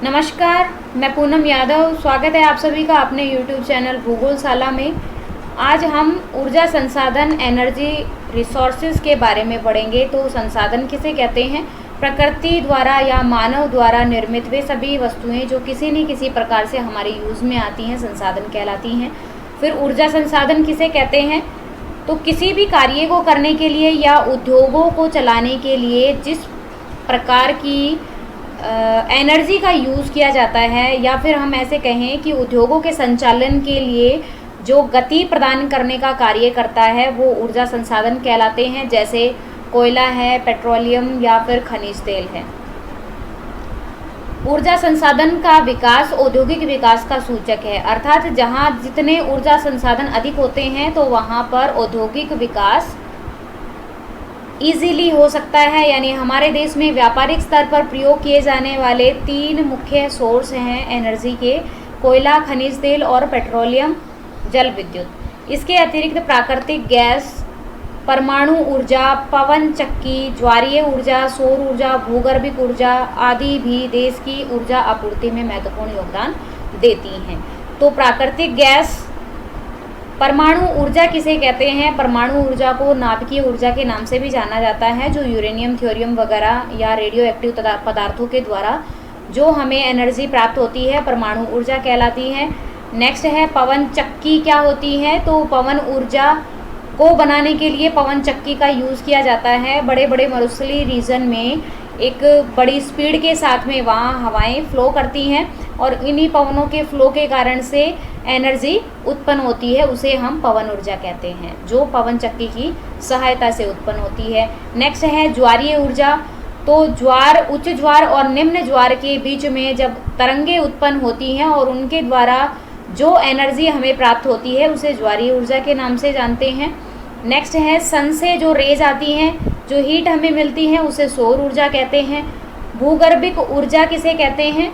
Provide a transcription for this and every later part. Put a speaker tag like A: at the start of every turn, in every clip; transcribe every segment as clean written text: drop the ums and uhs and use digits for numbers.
A: नमस्कार, मैं पूनम यादव। स्वागत है आप सभी का अपने YouTube चैनल भूगोलशाला में। आज हम ऊर्जा संसाधन एनर्जी रिसोर्सेज के बारे में पढ़ेंगे। तो संसाधन किसे कहते हैं? प्रकृति द्वारा या मानव द्वारा निर्मित वे सभी वस्तुएं जो किसी न किसी प्रकार से हमारे यूज़ में आती हैं, संसाधन कहलाती हैं। फिर ऊर्जा संसाधन किसे कहते हैं? तो किसी भी कार्य को करने के लिए या उद्योगों को चलाने के लिए जिस प्रकार की एनर्जी का यूज़ किया जाता है, या फिर हम ऐसे कहें कि उद्योगों के संचालन के लिए जो गति प्रदान करने का कार्य करता है, वो ऊर्जा संसाधन कहलाते हैं। जैसे कोयला है, पेट्रोलियम या फिर खनिज तेल है। ऊर्जा संसाधन का विकास औद्योगिक विकास का सूचक है, अर्थात जहाँ जितने ऊर्जा संसाधन अधिक होते हैं तो वहाँ पर औद्योगिक विकास इजीली हो सकता है। यानी हमारे देश में व्यापारिक स्तर पर प्रयोग किए जाने वाले 3 मुख्य सोर्स हैं एनर्जी के: कोयला, खनिज तेल और पेट्रोलियम, जल विद्युत। इसके अतिरिक्त प्राकृतिक गैस, परमाणु ऊर्जा, पवन चक्की, ज्वारीय ऊर्जा, सौर ऊर्जा, भूगर्भिक ऊर्जा आदि भी देश की ऊर्जा आपूर्ति में महत्वपूर्ण योगदान देती हैं। तो प्राकृतिक गैस, परमाणु ऊर्जा किसे कहते हैं? परमाणु ऊर्जा को नाभिकीय ऊर्जा के नाम से भी जाना जाता है, जो यूरेनियम, थ्योरियम वगैरह या रेडियो एक्टिव पदार्थों के द्वारा जो हमें एनर्जी प्राप्त होती है, परमाणु ऊर्जा कहलाती है। नेक्स्ट है पवन चक्की। क्या होती है? तो पवन ऊर्जा को बनाने के लिए पवन चक्की का यूज़ किया जाता है। बड़े बड़े मरुस्थलीय रीजन में एक बड़ी स्पीड के साथ में वहाँ हवाएं फ्लो करती हैं और इन्हीं पवनों के फ्लो के कारण से एनर्जी उत्पन्न होती है, उसे हम पवन ऊर्जा कहते हैं, जो पवन चक्की की सहायता से उत्पन्न होती है। नेक्स्ट है ज्वारीय ऊर्जा। तो ज्वार, उच्च ज्वार और निम्न ज्वार के बीच में जब तरंगें उत्पन्न होती हैं और उनके द्वारा जो एनर्जी हमें प्राप्त होती है, उसे ज्वारीय ऊर्जा के नाम से जानते हैं। नेक्स्ट है सन से जो रेज आती हैं, जो हीट हमें मिलती है, उसे सौर ऊर्जा कहते हैं। भूगर्भिक ऊर्जा किसे कहते हैं?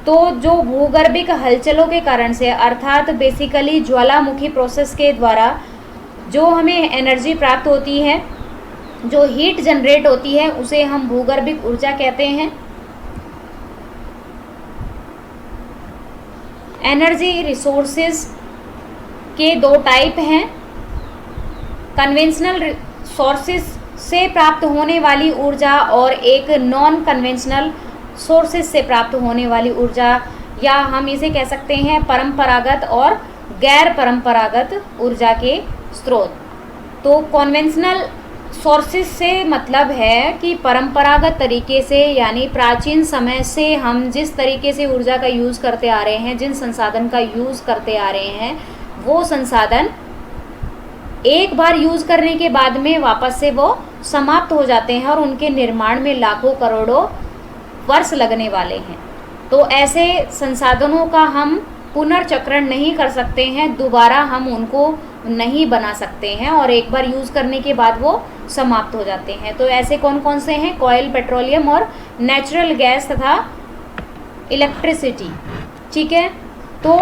A: तो जो भूगर्भिक हलचलों के कारण से, अर्थात बेसिकली ज्वालामुखी प्रोसेस के द्वारा जो हमें एनर्जी प्राप्त होती है, जो हीट जनरेट होती है, उसे हम भूगर्भिक ऊर्जा कहते हैं। एनर्जी रिसोर्सेज के 2 टाइप हैं: कन्वेंशनल सोर्सेज से प्राप्त होने वाली ऊर्जा और एक नॉन कन्वेंशनल सोर्सेज से प्राप्त होने वाली ऊर्जा, या हम इसे कह सकते हैं परंपरागत और गैर परंपरागत ऊर्जा के स्रोत। तो कन्वेंशनल सोर्सेज से मतलब है कि परंपरागत तरीके से, यानी प्राचीन समय से हम जिस तरीके से ऊर्जा का यूज़ करते आ रहे हैं, जिन संसाधन का यूज़ करते आ रहे हैं, वो संसाधन एक बार यूज़ करने के बाद में वापस से वो समाप्त हो जाते हैं और उनके निर्माण में लाखों करोड़ों वर्ष लगने वाले हैं। तो ऐसे संसाधनों का हम पुनर्चक्रण नहीं कर सकते हैं, दोबारा हम उनको नहीं बना सकते हैं और एक बार यूज़ करने के बाद वो समाप्त हो जाते हैं। तो ऐसे कौन कौन से हैं? कोयल, पेट्रोलियम और नेचुरल गैस तथा इलेक्ट्रिसिटी। ठीक है। तो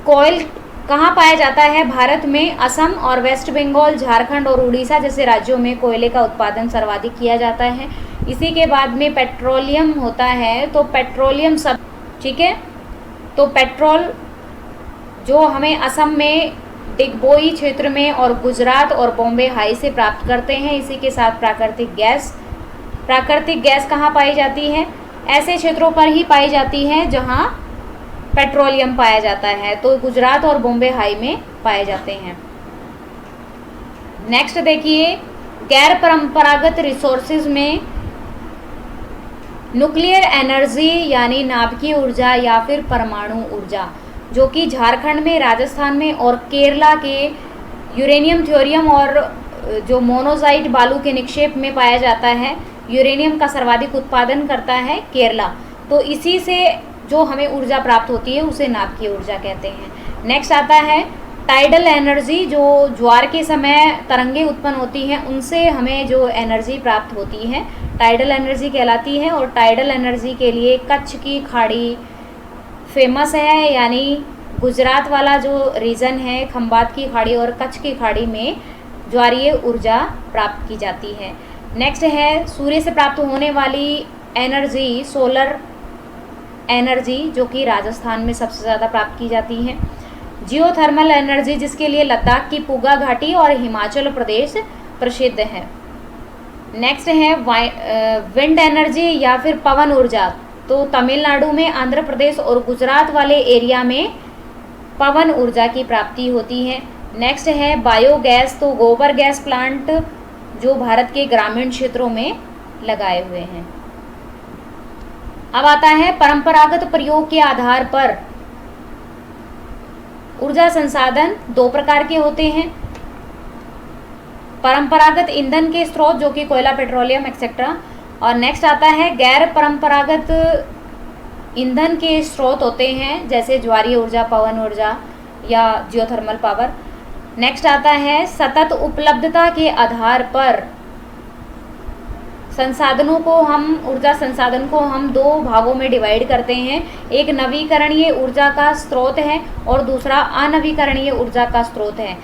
A: कोयल कहाँ पाया जाता है? भारत में असम और वेस्ट बंगाल, झारखंड और उड़ीसा जैसे राज्यों में कोयले का उत्पादन सर्वाधिक किया जाता है। इसी के बाद में पेट्रोलियम होता है। तो पेट्रोलियम सब, ठीक है, तो पेट्रोल जो हमें असम में डिगबोई क्षेत्र में और गुजरात और बॉम्बे हाई से प्राप्त करते हैं। इसी के साथ प्राकृतिक गैस। प्राकृतिक गैस कहाँ पाई जाती है? ऐसे क्षेत्रों पर ही पाई जाती है जहाँ पेट्रोलियम पाया जाता है, तो गुजरात और बॉम्बे हाई में पाए जाते हैं। नेक्स्ट देखिए, गैर परंपरागत रिसोर्सेज में न्यूक्लियर एनर्जी यानी नाभिकीय ऊर्जा या फिर परमाणु ऊर्जा, जो कि झारखंड में, राजस्थान में और केरला के यूरेनियम, थ्योरियम और जो मोनोजाइट बालू के निक्षेप में पाया जाता है। यूरेनियम का सर्वाधिक उत्पादन करता है केरला। तो इसी से जो हमें ऊर्जा प्राप्त होती है उसे नाभिकीय ऊर्जा कहते हैं। नेक्स्ट आता है टाइडल एनर्जी, जो ज्वार के समय तरंगे उत्पन्न होती हैं, उनसे हमें जो एनर्जी प्राप्त होती है टाइडल एनर्जी कहलाती है। और टाइडल एनर्जी के लिए कच्छ की खाड़ी फेमस है, यानी गुजरात वाला जो रीजन है, खंबात की खाड़ी और कच्छ की खाड़ी में ज्वारीय ऊर्जा प्राप्त की जाती है। नेक्स्ट है सूर्य से प्राप्त होने वाली एनर्जी, सोलर एनर्जी जो कि राजस्थान में सबसे ज़्यादा प्राप्त की जाती है। जियोथर्मल एनर्जी जिसके लिए लद्दाख की पूगा घाटी और हिमाचल प्रदेश प्रसिद्ध है। नेक्स्ट है विंड एनर्जी या फिर पवन ऊर्जा। तो तमिलनाडु में, आंध्र प्रदेश और गुजरात वाले एरिया में पवन ऊर्जा की प्राप्ति होती है। नेक्स्ट है बायोगैस। तो गोबर गैस प्लांट जो भारत के ग्रामीण क्षेत्रों में लगाए हुए हैं। अब आता है परंपरागत प्रयोग के आधार पर ऊर्जा संसाधन दो प्रकार के होते हैं। परंपरागत ईंधन के स्रोत जो कि कोयला, पेट्रोलियम एक्सेट्रा, और नेक्स्ट आता है गैर परंपरागत ईंधन के स्रोत होते हैं जैसे ज्वारीय ऊर्जा, पवन ऊर्जा या जियोथर्मल पावर। नेक्स्ट आता है सतत उपलब्धता के आधार पर संसाधनों को ऊर्जा संसाधन को हम दो भागों में डिवाइड करते हैं। एक नवीकरणीय ऊर्जा का स्रोत है और दूसरा अनवीकरणीय ऊर्जा का स्रोत है।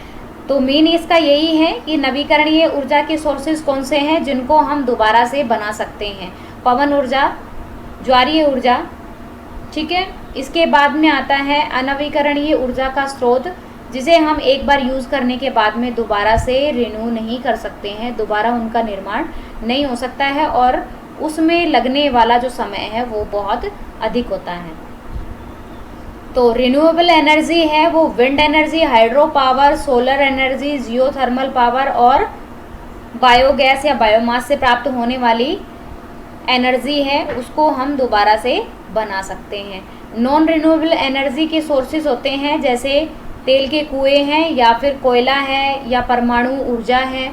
A: तो मेन इसका यही है कि नवीकरणीय ऊर्जा के सोर्सेज कौन से हैं जिनको हम दोबारा से बना सकते हैं। पवन ऊर्जा, ज्वारीय ऊर्जा, ठीक है। इसके बाद में आता है अनवीकरणीय ऊर्जा का स्रोत जिसे हम एक बार यूज़ करने के बाद में दोबारा से रिन्यू नहीं कर सकते हैं, दोबारा उनका निर्माण नहीं हो सकता है और उसमें लगने वाला जो समय है वो बहुत अधिक होता है। तो रिन्यूएबल एनर्जी है वो wind energy, hydro power, solar energy, geothermal power और बायोगैस या बायोमास से प्राप्त होने वाली एनर्जी है, उसको हम दोबारा से बना सकते हैं। नॉन रिन्यूएबल एनर्जी के सोर्सेज होते हैं जैसे तेल के कुएं हैं या फिर कोयला है या परमाणु ऊर्जा है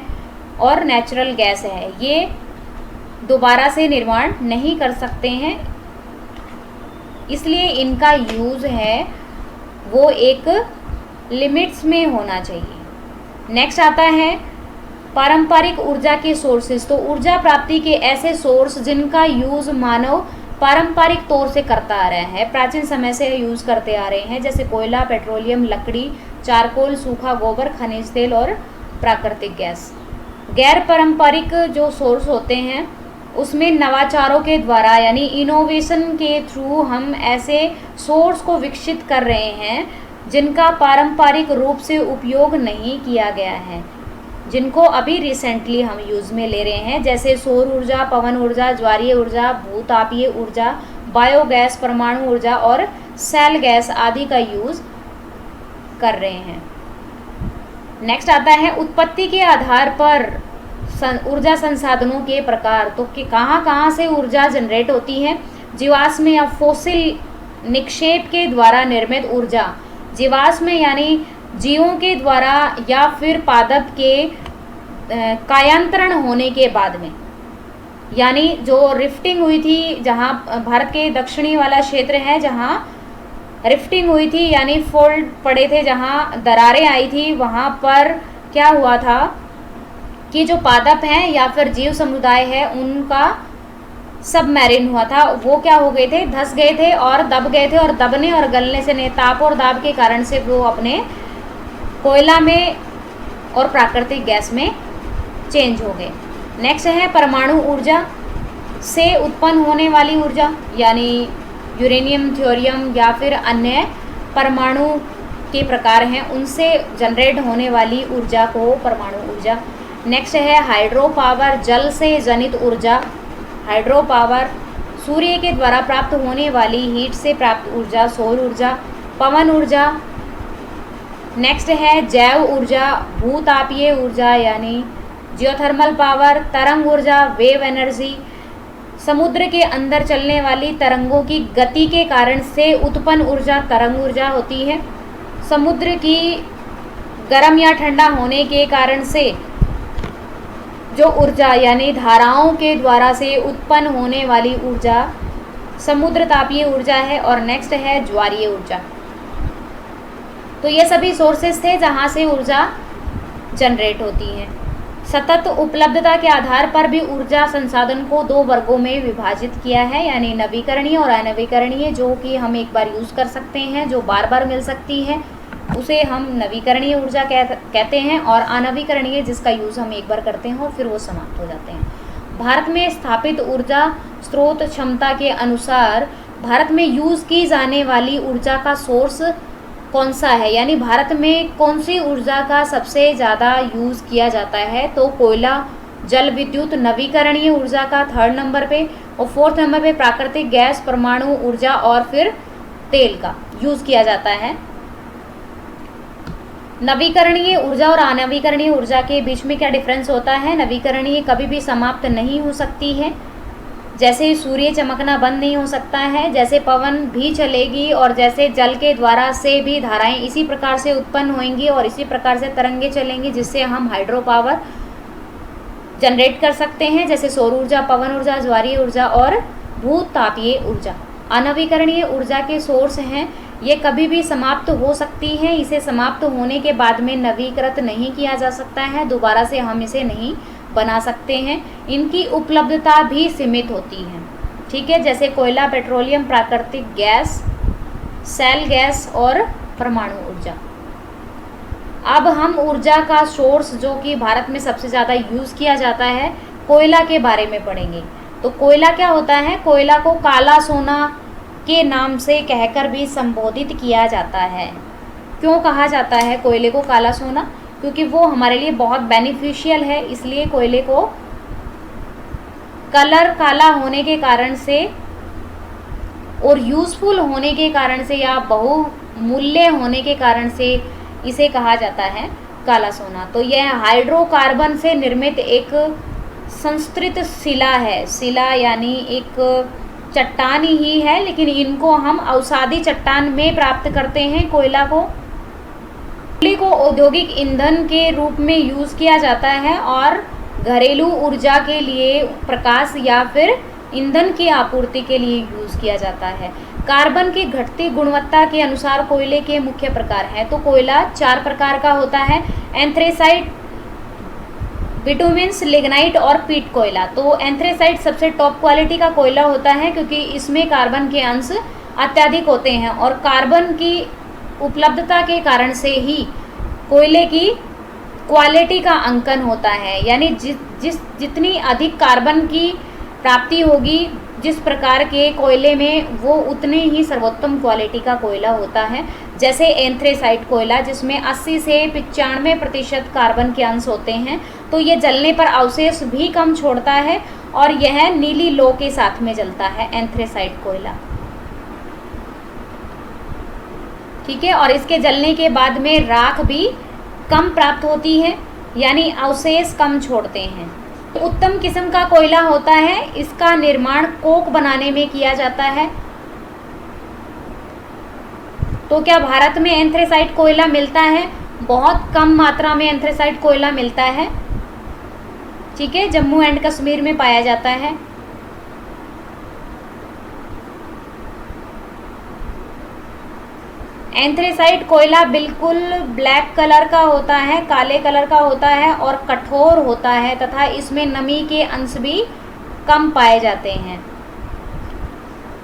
A: और नेचुरल गैस है। ये दोबारा से निर्माण नहीं कर सकते हैं, इसलिए इनका यूज़ है वो एक लिमिट्स में होना चाहिए। नेक्स्ट आता है पारंपरिक ऊर्जा के सोर्सेज। तो ऊर्जा प्राप्ति के ऐसे सोर्स जिनका यूज़ मानव पारंपरिक तौर से करता आ रहा है, प्राचीन समय से यूज़ करते आ रहे हैं, जैसे कोयला, पेट्रोलियम, लकड़ी, चारकोल, सूखा गोबर, खनिज तेल और प्राकृतिक गैस। गैर पारंपरिक जो सोर्स होते हैं उसमें नवाचारों के द्वारा यानी इनोवेशन के थ्रू हम ऐसे सोर्स को विकसित कर रहे हैं जिनका पारंपरिक रूप से उपयोग नहीं किया गया है, जिनको अभी रिसेंटली हम यूज़ में ले रहे हैं, जैसे सौर ऊर्जा, पवन ऊर्जा, ज्वारीय ऊर्जा, भूतापीय ऊर्जा, बायोगैस, परमाणु ऊर्जा और सेल गैस आदि का यूज़ कर रहे हैं। नेक्स्ट आता है उत्पत्ति के आधार पर ऊर्जा संसाधनों के प्रकार। तो कि कहाँ से ऊर्जा जनरेट होती है। जीवाश्म या फोसिल निक्षेप के द्वारा निर्मित ऊर्जा, जीवाश्म यानी जीवों के द्वारा या फिर पादप के कायांतरण होने के बाद में, यानी जो रिफ्टिंग हुई थी, जहाँ भारत के दक्षिणी वाला क्षेत्र है जहाँ रिफ्टिंग हुई थी यानी फोल्ड पड़े थे, जहाँ दरारें आई थी, वहाँ पर क्या हुआ था कि जो पादप हैं या फिर जीव समुदाय है उनका सबमरीन हुआ था, वो क्या हो गए थे, धंस गए थे और दब गए थे, और दबने और गलने से ताप और दाब के कारण से वो अपने कोयला में और प्राकृतिक गैस में चेंज हो गए। नेक्स्ट है परमाणु ऊर्जा से उत्पन्न होने वाली ऊर्जा, यानी यूरेनियम, थ्योरियम या फिर अन्य परमाणु के प्रकार हैं, उनसे जनरेट होने वाली ऊर्जा को परमाणु ऊर्जा। नेक्स्ट है हाइड्रो पावर, जल से जनित ऊर्जा। हाइड्रो पावर सूर्य के द्वारा प्राप्त होने वाली हीट से प्राप्त ऊर्जा, सौर ऊर्जा। पवन ऊर्जा। नेक्स्ट है जैव ऊर्जा, भूतापीय ऊर्जा यानी जियोथर्मल पावर, तरंग ऊर्जा, वेव एनर्जी। समुद्र के अंदर चलने वाली तरंगों की गति के कारण से उत्पन्न ऊर्जा तरंग ऊर्जा होती है। समुद्र की गर्म या ठंडा होने के कारण से जो ऊर्जा यानी धाराओं के द्वारा से उत्पन्न होने वाली ऊर्जा समुद्र तापीय ऊर्जा है। और नेक्स्ट है ज्वारीय ऊर्जा। तो ये सभी सोर्सेस थे जहाँ से ऊर्जा जनरेट होती है। सतत उपलब्धता के आधार पर भी ऊर्जा संसाधन को दो वर्गों में विभाजित किया है, यानी नवीकरणीय और अनवीकरणीय। जो कि हम एक बार यूज़ कर सकते हैं, जो बार बार मिल सकती है, उसे हम नवीकरणीय ऊर्जा कहते हैं, और अनवीकरणीय जिसका यूज़ हम एक बार करते हैं और फिर वो समाप्त हो जाते हैं। भारत में स्थापित ऊर्जा स्रोत क्षमता के अनुसार भारत में यूज़ की जाने वाली ऊर्जा का सोर्स कौन सा है, यानी भारत में कौन सी ऊर्जा का सबसे ज़्यादा यूज़ किया जाता है, तो कोयला, जल विद्युत, नवीकरणीय ऊर्जा का 3rd नंबर पे, और 4th नंबर पे प्राकृतिक गैस, परमाणु ऊर्जा और फिर तेल का यूज़ किया जाता है। नवीकरणीय ऊर्जा और अनवीकरणीय ऊर्जा के बीच में क्या डिफरेंस होता है? नवीकरणीय कभी भी समाप्त नहीं हो सकती है, जैसे सूर्य चमकना बंद नहीं हो सकता है, जैसे पवन भी चलेगी, और जैसे जल के द्वारा से भी धाराएं इसी प्रकार से उत्पन्न होंगी और इसी प्रकार से तरंगे चलेंगी, जिससे हम हाइड्रो पावर जनरेट कर सकते हैं, जैसे सौर ऊर्जा, पवन ऊर्जा, ज्वारीय ऊर्जा और भूतापीय ऊर्जा। अनवीकरणीय ऊर्जा के सोर्स हैं, ये कभी भी समाप्त हो सकती हैं, इसे समाप्त होने के बाद में नवीकृत नहीं किया जा सकता है, दोबारा से हम इसे नहीं बना सकते हैं। इनकी उपलब्धता भी सीमित होती है, ठीक है, जैसे कोयला, पेट्रोलियम, प्राकृतिक गैस, सेल गैस और परमाणु ऊर्जा। अब हम ऊर्जा का सोर्स जो कि भारत में सबसे ज़्यादा यूज़ किया जाता है, कोयला के बारे में पढ़ेंगे। तो कोयला क्या होता है? कोयला को काला सोना के नाम से कहकर भी संबोधित किया जाता है। क्यों कहा जाता है कोयले को काला सोना? क्योंकि वो हमारे लिए बहुत बेनिफिशियल है, इसलिए कोयले को कलर काला होने के कारण से और यूज़फुल होने के कारण से या बहुमूल्य होने के कारण से इसे कहा जाता है काला सोना। तो यह हाइड्रोकार्बन से निर्मित एक संस्तृत शिला है। शिला यानी एक चट्टान ही है, लेकिन इनको हम अवसादी चट्टान में प्राप्त करते हैं। कोयला को औद्योगिक ईंधन के रूप में यूज़ किया जाता है और घरेलू ऊर्जा के लिए, प्रकाश या फिर ईंधन की आपूर्ति के लिए यूज़ किया जाता है। कार्बन की घटती गुणवत्ता के अनुसार कोयले के मुख्य प्रकार हैं। तो कोयला 4 प्रकार का होता है: एंथ्रेसाइट, बिटुमिन्स, लिग्नाइट और पीट कोयला। तो एंथ्रेसाइट सबसे टॉप क्वालिटी का कोयला होता है, क्योंकि इसमें कार्बन के अंश अत्यधिक होते हैं और कार्बन की उपलब्धता के कारण से ही कोयले की क्वालिटी का अंकन होता है। यानी जितनी अधिक कार्बन की प्राप्ति होगी जिस प्रकार के कोयले में, वो उतने ही सर्वोत्तम क्वालिटी का कोयला होता है। जैसे एंथ्रेसाइट कोयला, जिसमें 80 से 95% कार्बन के अंश होते हैं, तो ये जलने पर अवशेष भी कम छोड़ता है और यह नीली लो के साथ में जलता है एंथ्रेसाइट कोयला, ठीक है। और इसके जलने के बाद में राख भी कम प्राप्त होती है, यानी अवशेष कम छोड़ते हैं। उत्तम किस्म का कोयला होता है, इसका निर्माण कोक बनाने में किया जाता है। तो क्या भारत में एंथ्रेसाइट कोयला मिलता है? बहुत कम मात्रा में एंथ्रेसाइट कोयला मिलता है, ठीक है, जम्मू एंड कश्मीर में पाया जाता है। एंथ्रेसाइट कोयला बिल्कुल ब्लैक कलर का होता है, काले कलर का होता है और कठोर होता है तथा इसमें नमी के अंश भी कम पाए जाते हैं।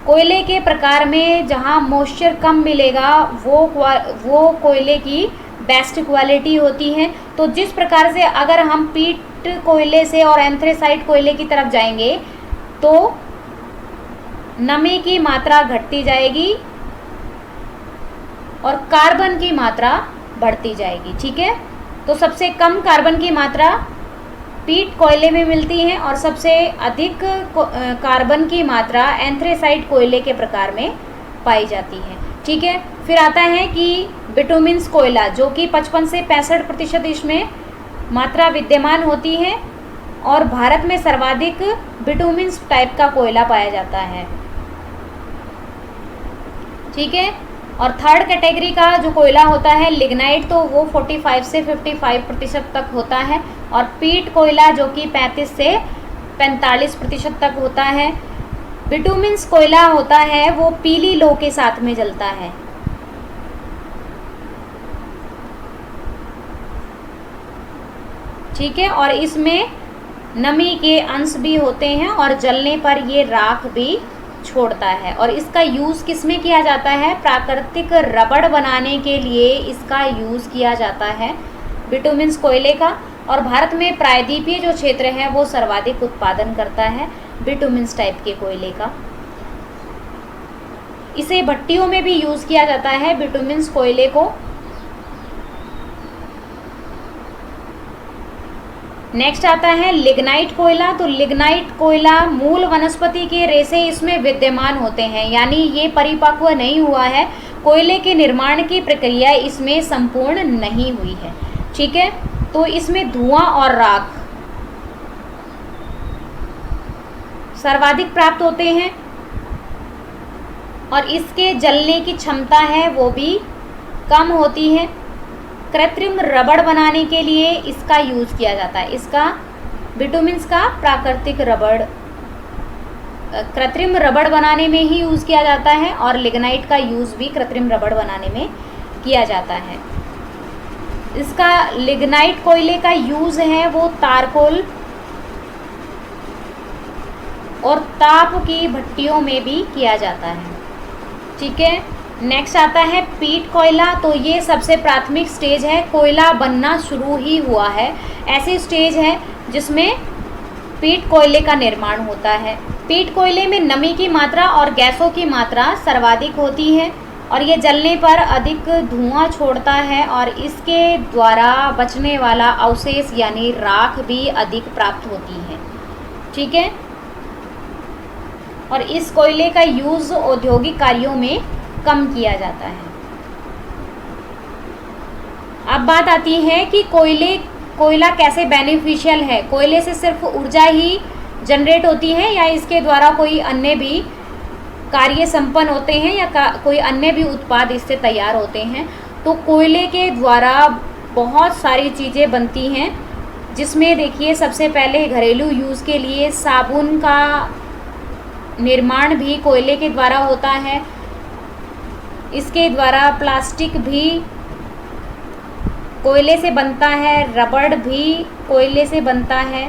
A: कोयले के प्रकार में जहां मॉइस्चर कम मिलेगा वो कोयले की बेस्ट क्वालिटी होती है। तो जिस प्रकार से अगर हम पीट कोयले से और एंथ्रेसाइट कोयले की तरफ जाएंगे तो नमी की मात्रा घटती जाएगी और कार्बन की मात्रा बढ़ती जाएगी, ठीक है। तो सबसे कम कार्बन की मात्रा पीट कोयले में मिलती है और सबसे अधिक कार्बन की मात्रा एंथ्रेसाइट कोयले के प्रकार में पाई जाती है, ठीक है। फिर आता है कि बिटुमिन्स कोयला, जो कि 55 से 65% इसमें मात्रा विद्यमान होती है और भारत में सर्वाधिक बिटुमिन्स टाइप का कोयला पाया जाता है, ठीक है। और 3rd कैटेगरी का जो कोयला होता है लिग्नाइट, तो वो 45 से 55% तक होता है और पीट कोयला जो कि 35 से 45% तक होता है। बिटुमिन्स कोयला होता है वो पीली लो के साथ में जलता है, ठीक है, और इसमें नमी के अंश भी होते हैं और जलने पर ये राख भी छोड़ता है। और इसका यूज़ किस में किया जाता है? प्राकृतिक रबड़ बनाने के लिए इसका यूज़ किया जाता है बिटुमिन्स कोयले का। और भारत में प्रायद्वीपीय जो क्षेत्र है वो सर्वाधिक उत्पादन करता है बिटुमिन्स टाइप के कोयले का। इसे भट्टियों में भी यूज़ किया जाता है बिटुमिन्स कोयले को। नेक्स्ट आता है लिग्नाइट कोयला। तो लिग्नाइट कोयला मूल वनस्पति के रेशे इसमें विद्यमान होते हैं, यानी ये परिपक्व नहीं हुआ है, कोयले के निर्माण की प्रक्रिया इसमें संपूर्ण नहीं हुई है। ठीक है, तो इसमें धुआं और राख सर्वाधिक प्राप्त होते हैं और इसके जलने की क्षमता है वो भी कम होती है। कृत्रिम रबड़ बनाने के लिए इसका यूज़ किया जाता है। इसका बिटुमिन्स का प्राकृतिक रबड़ कृत्रिम रबड़ बनाने में ही यूज़ किया जाता है और लिग्नाइट का यूज़ भी कृत्रिम रबड़ बनाने में किया जाता है। इसका लिग्नाइट कोयले का यूज़ है वो तारकोल और ताप की भट्टियों में भी किया जाता है। ठीक है, नेक्स्ट आता है पीट कोयला। तो ये सबसे प्राथमिक स्टेज है, कोयला बनना शुरू ही हुआ है, ऐसी स्टेज है जिसमें पीट कोयले का निर्माण होता है। पीट कोयले में नमी की मात्रा और गैसों की मात्रा सर्वाधिक होती है और ये जलने पर अधिक धुआं छोड़ता है और इसके द्वारा बचने वाला अवशेष यानी राख भी अधिक प्राप्त होती है। ठीक है, और इस कोयले का यूज़ औद्योगिक कार्यों में कम किया जाता है। अब बात आती है कि कोयला कैसे बेनिफिशियल है। कोयले से सिर्फ ऊर्जा ही जनरेट होती है या इसके द्वारा कोई अन्य भी कार्य संपन्न होते हैं या कोई अन्य भी उत्पाद इससे तैयार होते हैं। तो कोयले के द्वारा बहुत सारी चीज़ें बनती हैं, जिसमें देखिए सबसे पहले घरेलू यूज़ के लिए साबुन का निर्माण भी कोयले के द्वारा होता है। इसके द्वारा प्लास्टिक भी कोयले से बनता है, रबड़ भी कोयले से बनता है।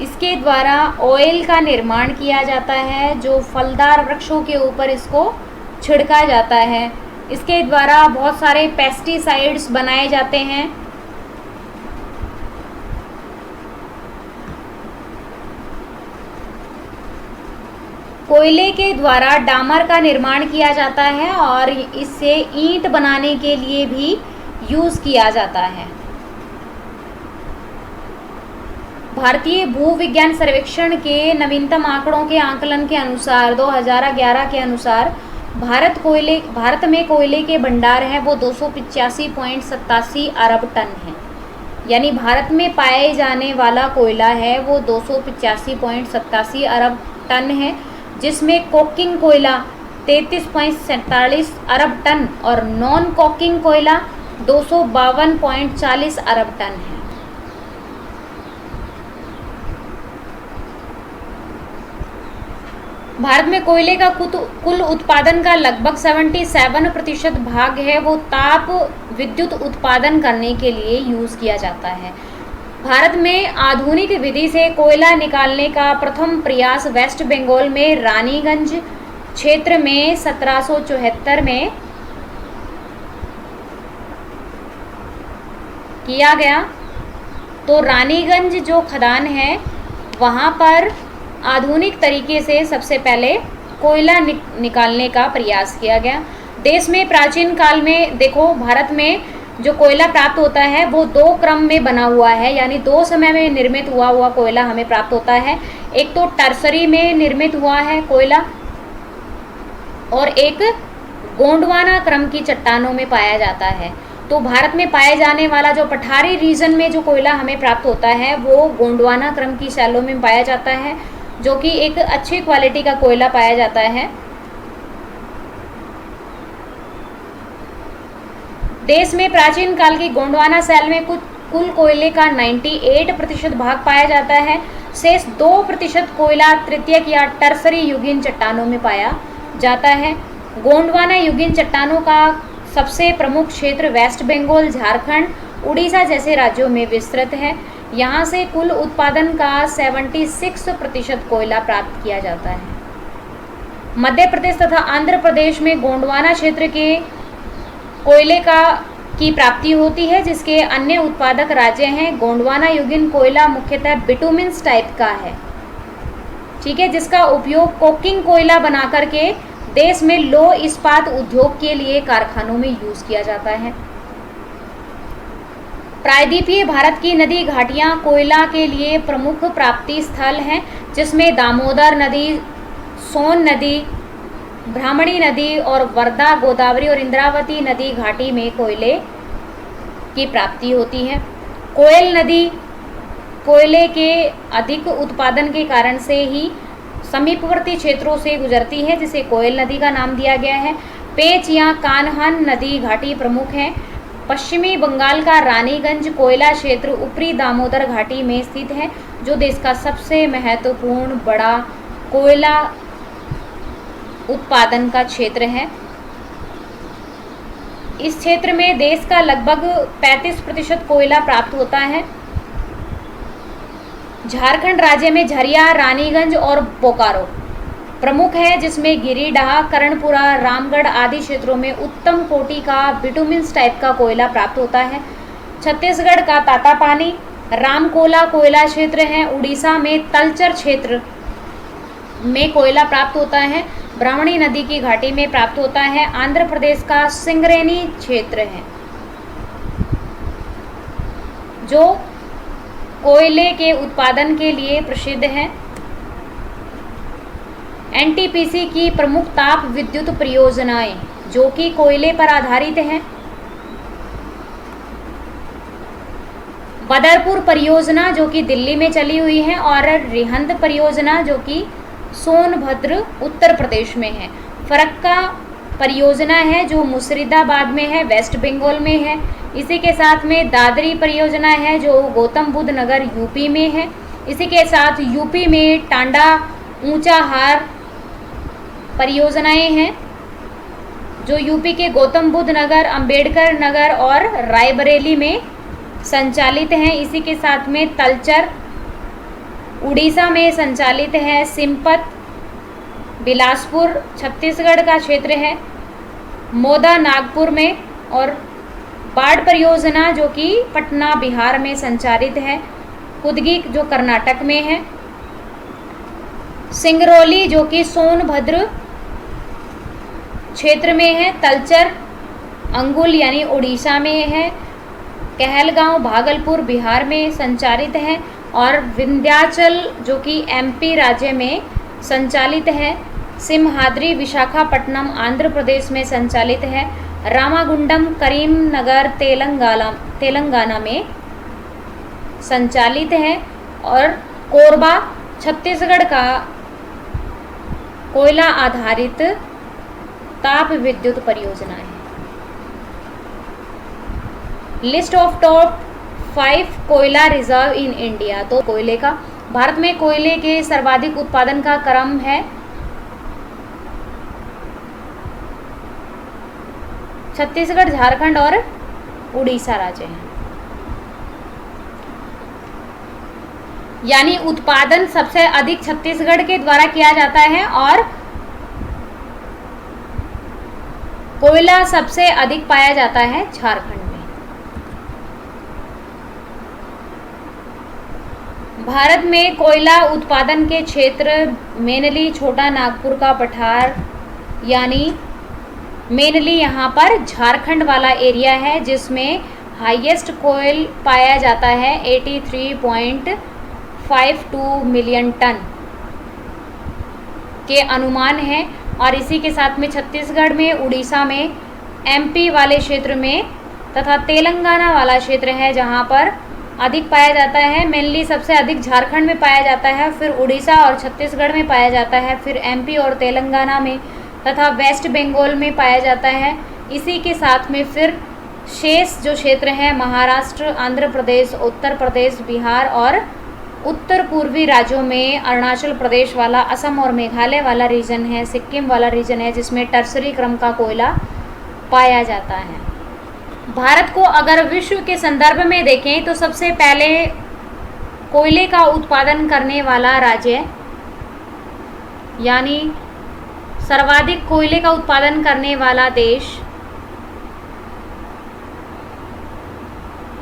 A: इसके द्वारा ऑयल का निर्माण किया जाता है, जो फलदार वृक्षों के ऊपर इसको छिड़का जाता है। इसके द्वारा बहुत सारे पेस्टिसाइड्स बनाए जाते हैं। कोयले के द्वारा डामर का निर्माण किया जाता है और इससे ईंट बनाने के लिए भी यूज़ किया जाता है। भारतीय भूविज्ञान सर्वेक्षण के नवीनतम आंकड़ों के आकलन के अनुसार 2011 के अनुसार भारत में कोयले के भंडार हैं वो 285.87 अरब टन है। यानी भारत में पाए जाने वाला कोयला है वो 285.87 अरब टन है, जिसमें कोकिंग कोयला 33.47 अरब टन और नॉन कोकिंग कोयला 252.40 अरब टन है। भारत में कोयले का कुल उत्पादन का लगभग 77% भाग है वो ताप विद्युत उत्पादन करने के लिए यूज़ किया जाता है। भारत में आधुनिक विधि से कोयला निकालने का प्रथम प्रयास वेस्ट बंगाल में रानीगंज क्षेत्र में 1774 में किया गया। तो रानीगंज जो खदान है वहाँ पर आधुनिक तरीके से सबसे पहले कोयला निकालने का प्रयास किया गया। देश में प्राचीन काल में देखो, भारत में जो कोयला प्राप्त होता है वो दो क्रम में बना हुआ है, यानी दो समय में निर्मित हुआ कोयला हमें प्राप्त होता है। एक तो टर्सरी में निर्मित हुआ है कोयला और एक गोंडवाना क्रम की चट्टानों में पाया जाता है। तो भारत में पाए जाने वाला जो पठारी रीजन में जो कोयला हमें प्राप्त होता है वो गोंडवाना क्रम की शैलों में पाया जाता है, जो कि एक अच्छी क्वालिटी का कोयला पाया जाता है। देश में प्राचीन काल की गोंडवाना शैल में कुल कोयले का 98% भाग पाया जाता है। शेष 2% कोयला तृतीयक या टर्सरी युगीन चट्टानों में पाया जाता है। गोंडवाना युगीन चट्टानों का सबसे प्रमुख क्षेत्र वेस्ट बंगाल, झारखंड, उड़ीसा जैसे राज्यों में विस्तृत है। यहाँ से कुल उत्पादन का 76% कोयला प्राप्त किया जाता है। मध्य प्रदेश तथा आंध्र प्रदेश में गोंडवाना क्षेत्र के कोयले का की प्राप्ति होती है, जिसके अन्य उत्पादक राज्य हैं गोंडवाना युगिन कोयला मुख्यतः बिटुमिन्स टाइप का है, ठीक है, जिसका उपयोग कोकिंग कोयला बना करके देश में लौह इस्पात उद्योग के लिए कारखानों में यूज किया जाता है। प्रायद्वीपीय भारत की नदी घाटियां कोयला के लिए प्रमुख प्राप्ति स्थल हैं, जिसमें दामोदर नदी, सोन नदी, ब्राह्मणी नदी और वर्धा, गोदावरी और इंद्रावती नदी घाटी में कोयले की प्राप्ति होती है। कोयल नदी कोयले के अधिक उत्पादन के कारण से ही समीपवर्ती क्षेत्रों से गुजरती है, जिसे कोयल नदी का नाम दिया गया है। पेंच या कान्हान नदी घाटी प्रमुख है। पश्चिमी बंगाल का रानीगंज कोयला क्षेत्र ऊपरी दामोदर घाटी में स्थित है, जो देश का सबसे महत्वपूर्ण बड़ा कोयला उत्पादन का क्षेत्र है। इस क्षेत्र में देश का लगभग 35% कोयला प्राप्त होता है। झारखंड राज्य में झरिया, रानीगंज और बोकारो प्रमुख है, जिसमें गिरिडीह, कर्णपुरा, रामगढ़ आदि क्षेत्रों में उत्तम कोटि का बिटुमिन्स टाइप का कोयला प्राप्त होता है। छत्तीसगढ़ का तातापानी, रामकोला कोयला क्षेत्र है। उड़ीसा में तलचर क्षेत्र में कोयला प्राप्त होता है। ब्राह्मणी नदी की घाटी में प्राप्त होता है। आंध्र प्रदेश का सिंगरेनी क्षेत्र है, जो कोयले के उत्पादन के लिए प्रसिद्ध है। एनटीपीसी की प्रमुख ताप विद्युत परियोजनाएं जो कि कोयले पर आधारित हैं। बदरपुर परियोजना जो कि दिल्ली में चली हुई है, और रिहंद परियोजना जो कि सोनभद्र उत्तर प्रदेश में है। फरक्का परियोजना है जो मुर्शिदाबाद में है, वेस्ट बंगाल में है। इसी के साथ में दादरी परियोजना है जो गौतम बुद्ध नगर यूपी में है। इसी के साथ यूपी में टांडा ऊंचाहार परियोजनाएं हैं जो यूपी के गौतम बुद्ध नगर, अंबेडकर नगर और रायबरेली में संचालित हैं। इसी के साथ में तलचर उड़ीसा में संचालित है। सिंपत बिलासपुर छत्तीसगढ़ का क्षेत्र है। मोदा नागपुर में, और बाढ़ परियोजना जो कि पटना बिहार में संचालित है। कुदगी जो कर्नाटक में है। सिंगरौली जो कि सोनभद्र क्षेत्र में है। तलचर अंगुल यानी उड़ीसा में है। कहलगांव भागलपुर बिहार में संचालित है। और विंध्याचल जो कि एमपी राज्य में संचालित है। सिमहाद्री विशाखापट्टनम आंध्र प्रदेश में संचालित है। रामागुंडम करीमनगर तेलंगाना में संचालित है। और कोरबा छत्तीसगढ़ का कोयला आधारित ताप विद्युत परियोजना है। लिस्ट ऑफ टॉप 5 कोयला रिजर्व इन इंडिया। तो कोयले का भारत में कोयले के सर्वाधिक उत्पादन का क्रम है। छत्तीसगढ़, झारखंड और उड़ीसा राज्य हैं। यानी उत्पादन सबसे अधिक छत्तीसगढ़ के द्वारा किया जाता है और कोयला सबसे अधिक पाया जाता है झारखंड में। भारत में कोयला उत्पादन के क्षेत्र मेनली छोटा नागपुर का पठार यानी मेनली यहाँ पर झारखंड वाला एरिया है, जिसमें हाईएस्ट कोयल पाया जाता है 83.52 मिलियन टन के अनुमान है। और इसी के साथ में छत्तीसगढ़ में, उड़ीसा में, एमपी वाले क्षेत्र में तथा तेलंगाना वाला क्षेत्र है जहाँ पर अधिक पाया जाता है। मेनली सबसे अधिक झारखंड में पाया जाता है, फिर उड़ीसा और छत्तीसगढ़ में पाया जाता है, फिर एमपी और तेलंगाना में तथा वेस्ट बंगाल में पाया जाता है। इसी के साथ में फिर शेष जो क्षेत्र है महाराष्ट्र, आंध्र प्रदेश, उत्तर प्रदेश, बिहार और उत्तर पूर्वी राज्यों में अरुणाचल प्रदेश वाला, असम और मेघालय वाला रीजन है, सिक्किम वाला रीजन है, जिसमें टर्सरी क्रम का कोयला पाया जाता है। भारत को अगर विश्व के संदर्भ में देखें तो सबसे पहले कोयले का उत्पादन करने वाला राज्य यानी सर्वाधिक कोयले का उत्पादन करने वाला देश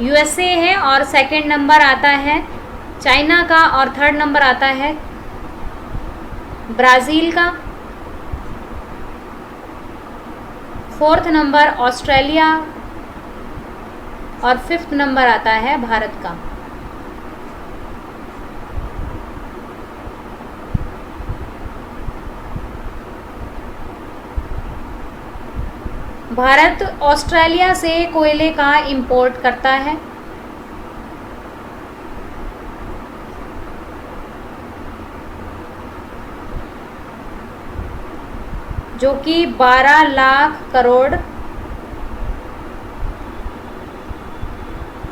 A: यूएसए है और सेकंड नंबर आता है चाइना का और थर्ड नंबर आता है ब्राज़ील का, फोर्थ नंबर ऑस्ट्रेलिया और फिफ्थ नंबर आता है भारत का। भारत ऑस्ट्रेलिया से कोयले का इंपोर्ट करता है, जो कि 12 लाख करोड़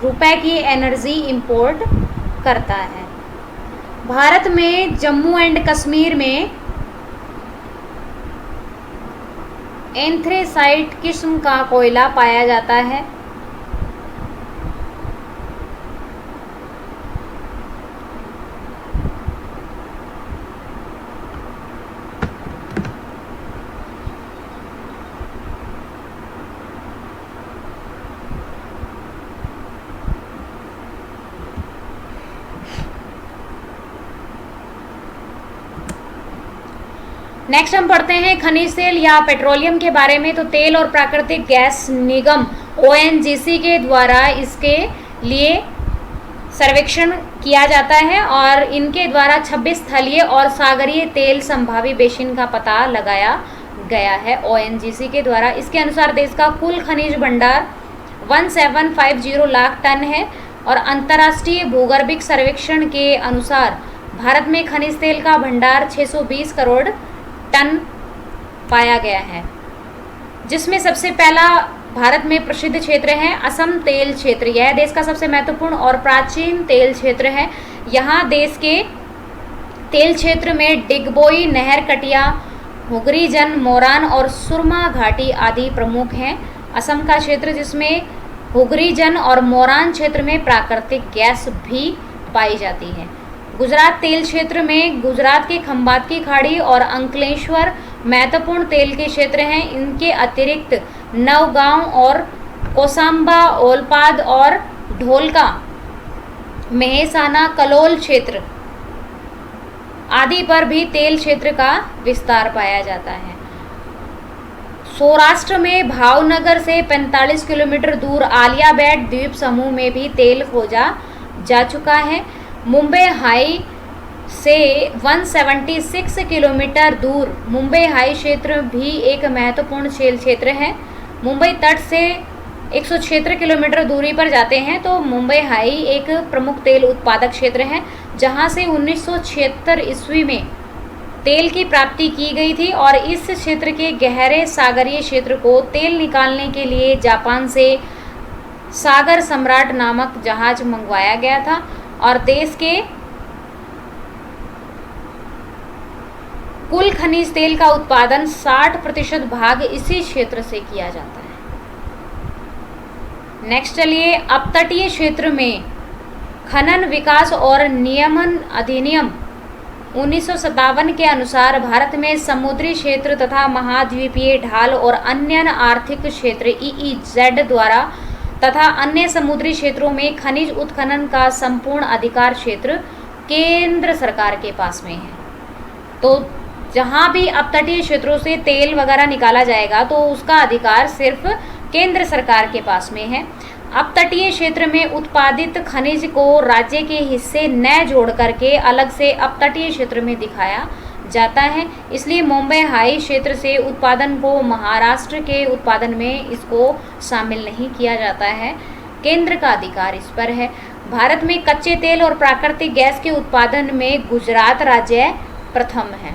A: रुपए की एनर्जी इंपोर्ट करता है। भारत में जम्मू एंड कश्मीर में एंथ्रेसाइट किस्म का कोयला पाया जाता है। नेक्स्ट हम पढ़ते हैं खनिज तेल या पेट्रोलियम के बारे में। तो तेल और प्राकृतिक गैस निगम ONGC के द्वारा इसके लिए सर्वेक्षण किया जाता है और इनके द्वारा 26 स्थलीय और सागरीय तेल संभावी बेसिन का पता लगाया गया है ONGC के द्वारा। इसके अनुसार देश का कुल खनिज भंडार 1750 लाख टन है और अंतर्राष्ट्रीय भूगर्भिक सर्वेक्षण के अनुसार भारत में खनिज तेल का भंडार 620 करोड़ टन पाया गया है, जिसमें सबसे पहला भारत में प्रसिद्ध क्षेत्र है असम तेल क्षेत्र। यह देश का सबसे महत्वपूर्ण और प्राचीन तेल क्षेत्र है। यहाँ देश के तेल क्षेत्र में डिगबोई, नहर कटिया, हुगरी जन, मोरान और सुरमा घाटी आदि प्रमुख हैं। असम का क्षेत्र जिसमें हुगरी जन और मोरान क्षेत्र में प्राकृतिक गैस भी पाई जाती है। गुजरात तेल क्षेत्र में गुजरात के खंबात की खाड़ी और अंकलेश्वर महत्वपूर्ण तेल के क्षेत्र हैं। इनके अतिरिक्त नवगांव और कोसांबा, ओलपाद और ढोलका, मेहसाना, कलोल क्षेत्र आदि पर भी तेल क्षेत्र का विस्तार पाया जाता है। सौराष्ट्र में भावनगर से 45 किलोमीटर दूर आलियाबेट द्वीप समूह में भी तेल खोजा जा चुका है। मुंबई हाई से 176 किलोमीटर दूर मुंबई हाई क्षेत्र भी एक महत्वपूर्ण तेल क्षेत्र है। मुंबई तट से 176 किलोमीटर दूरी पर जाते हैं तो मुंबई हाई एक प्रमुख तेल उत्पादक क्षेत्र है, जहां से 1976 ईस्वी में तेल की प्राप्ति की गई थी और इस क्षेत्र के गहरे सागरीय क्षेत्र को तेल निकालने के लिए जापान से सागर सम्राट नामक जहाज मंगवाया गया था और देश के कुल खनिज तेल का उत्पादन 60% भाग इसी क्षेत्र से किया जाता है। नेक्स्ट चलिए, अपतटीय क्षेत्र में खनन विकास और नियमन अधिनियम 1957 के अनुसार भारत में समुद्री क्षेत्र तथा महाद्वीपीय ढाल और अन्य आर्थिक क्षेत्र EEZ द्वारा तथा अन्य समुद्री क्षेत्रों में खनिज उत्खनन का संपूर्ण अधिकार क्षेत्र केंद्र सरकार के पास में है। तो जहाँ भी अपतटीय क्षेत्रों से तेल वगैरह निकाला जाएगा तो उसका अधिकार सिर्फ केंद्र सरकार के पास में है। अपतटीय क्षेत्र में उत्पादित खनिज को राज्य के हिस्से न जोड़ करके अलग से अपतटीय क्षेत्र में दिखाया जाता है। इसलिए मुंबई हाई क्षेत्र से उत्पादन को महाराष्ट्र के उत्पादन में इसको शामिल नहीं किया जाता है। केंद्र का अधिकार इस पर है। भारत में कच्चे तेल और प्राकृतिक गैस के उत्पादन में गुजरात राज्य प्रथम है।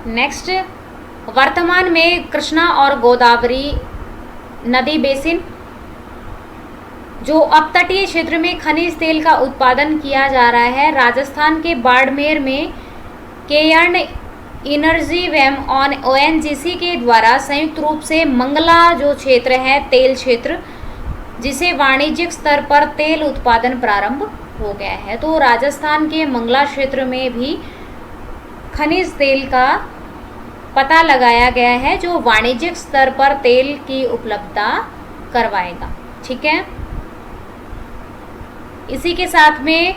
A: नेक्स्ट, वर्तमान में कृष्णा और गोदावरी नदी बेसिन जो अपतटीय क्षेत्र में खनिज तेल का उत्पादन किया जा रहा है। राजस्थान के बाड़मेर में केयर्न एनर्जी वैम ऑन ONGC के द्वारा संयुक्त रूप से मंगला जो क्षेत्र है तेल क्षेत्र, जिसे वाणिज्यिक स्तर पर तेल उत्पादन प्रारंभ हो गया है। तो राजस्थान के मंगला क्षेत्र में भी खनिज तेल का पता लगाया गया है जो वाणिज्यिक स्तर पर तेल की उपलब्धता करवाएगा। ठीक है, इसी के साथ में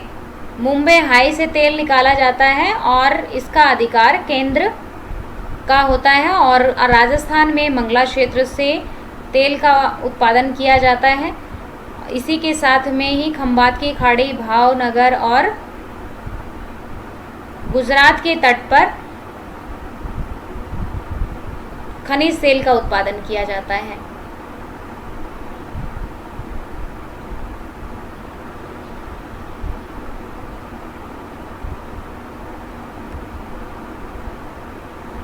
A: मुंबई हाई से तेल निकाला जाता है और इसका अधिकार केंद्र का होता है, और राजस्थान में मंगला क्षेत्र से तेल का उत्पादन किया जाता है। इसी के साथ में ही खंबात की खाड़ी, भावनगर और गुजरात के तट पर खनिज तेल का उत्पादन किया जाता है।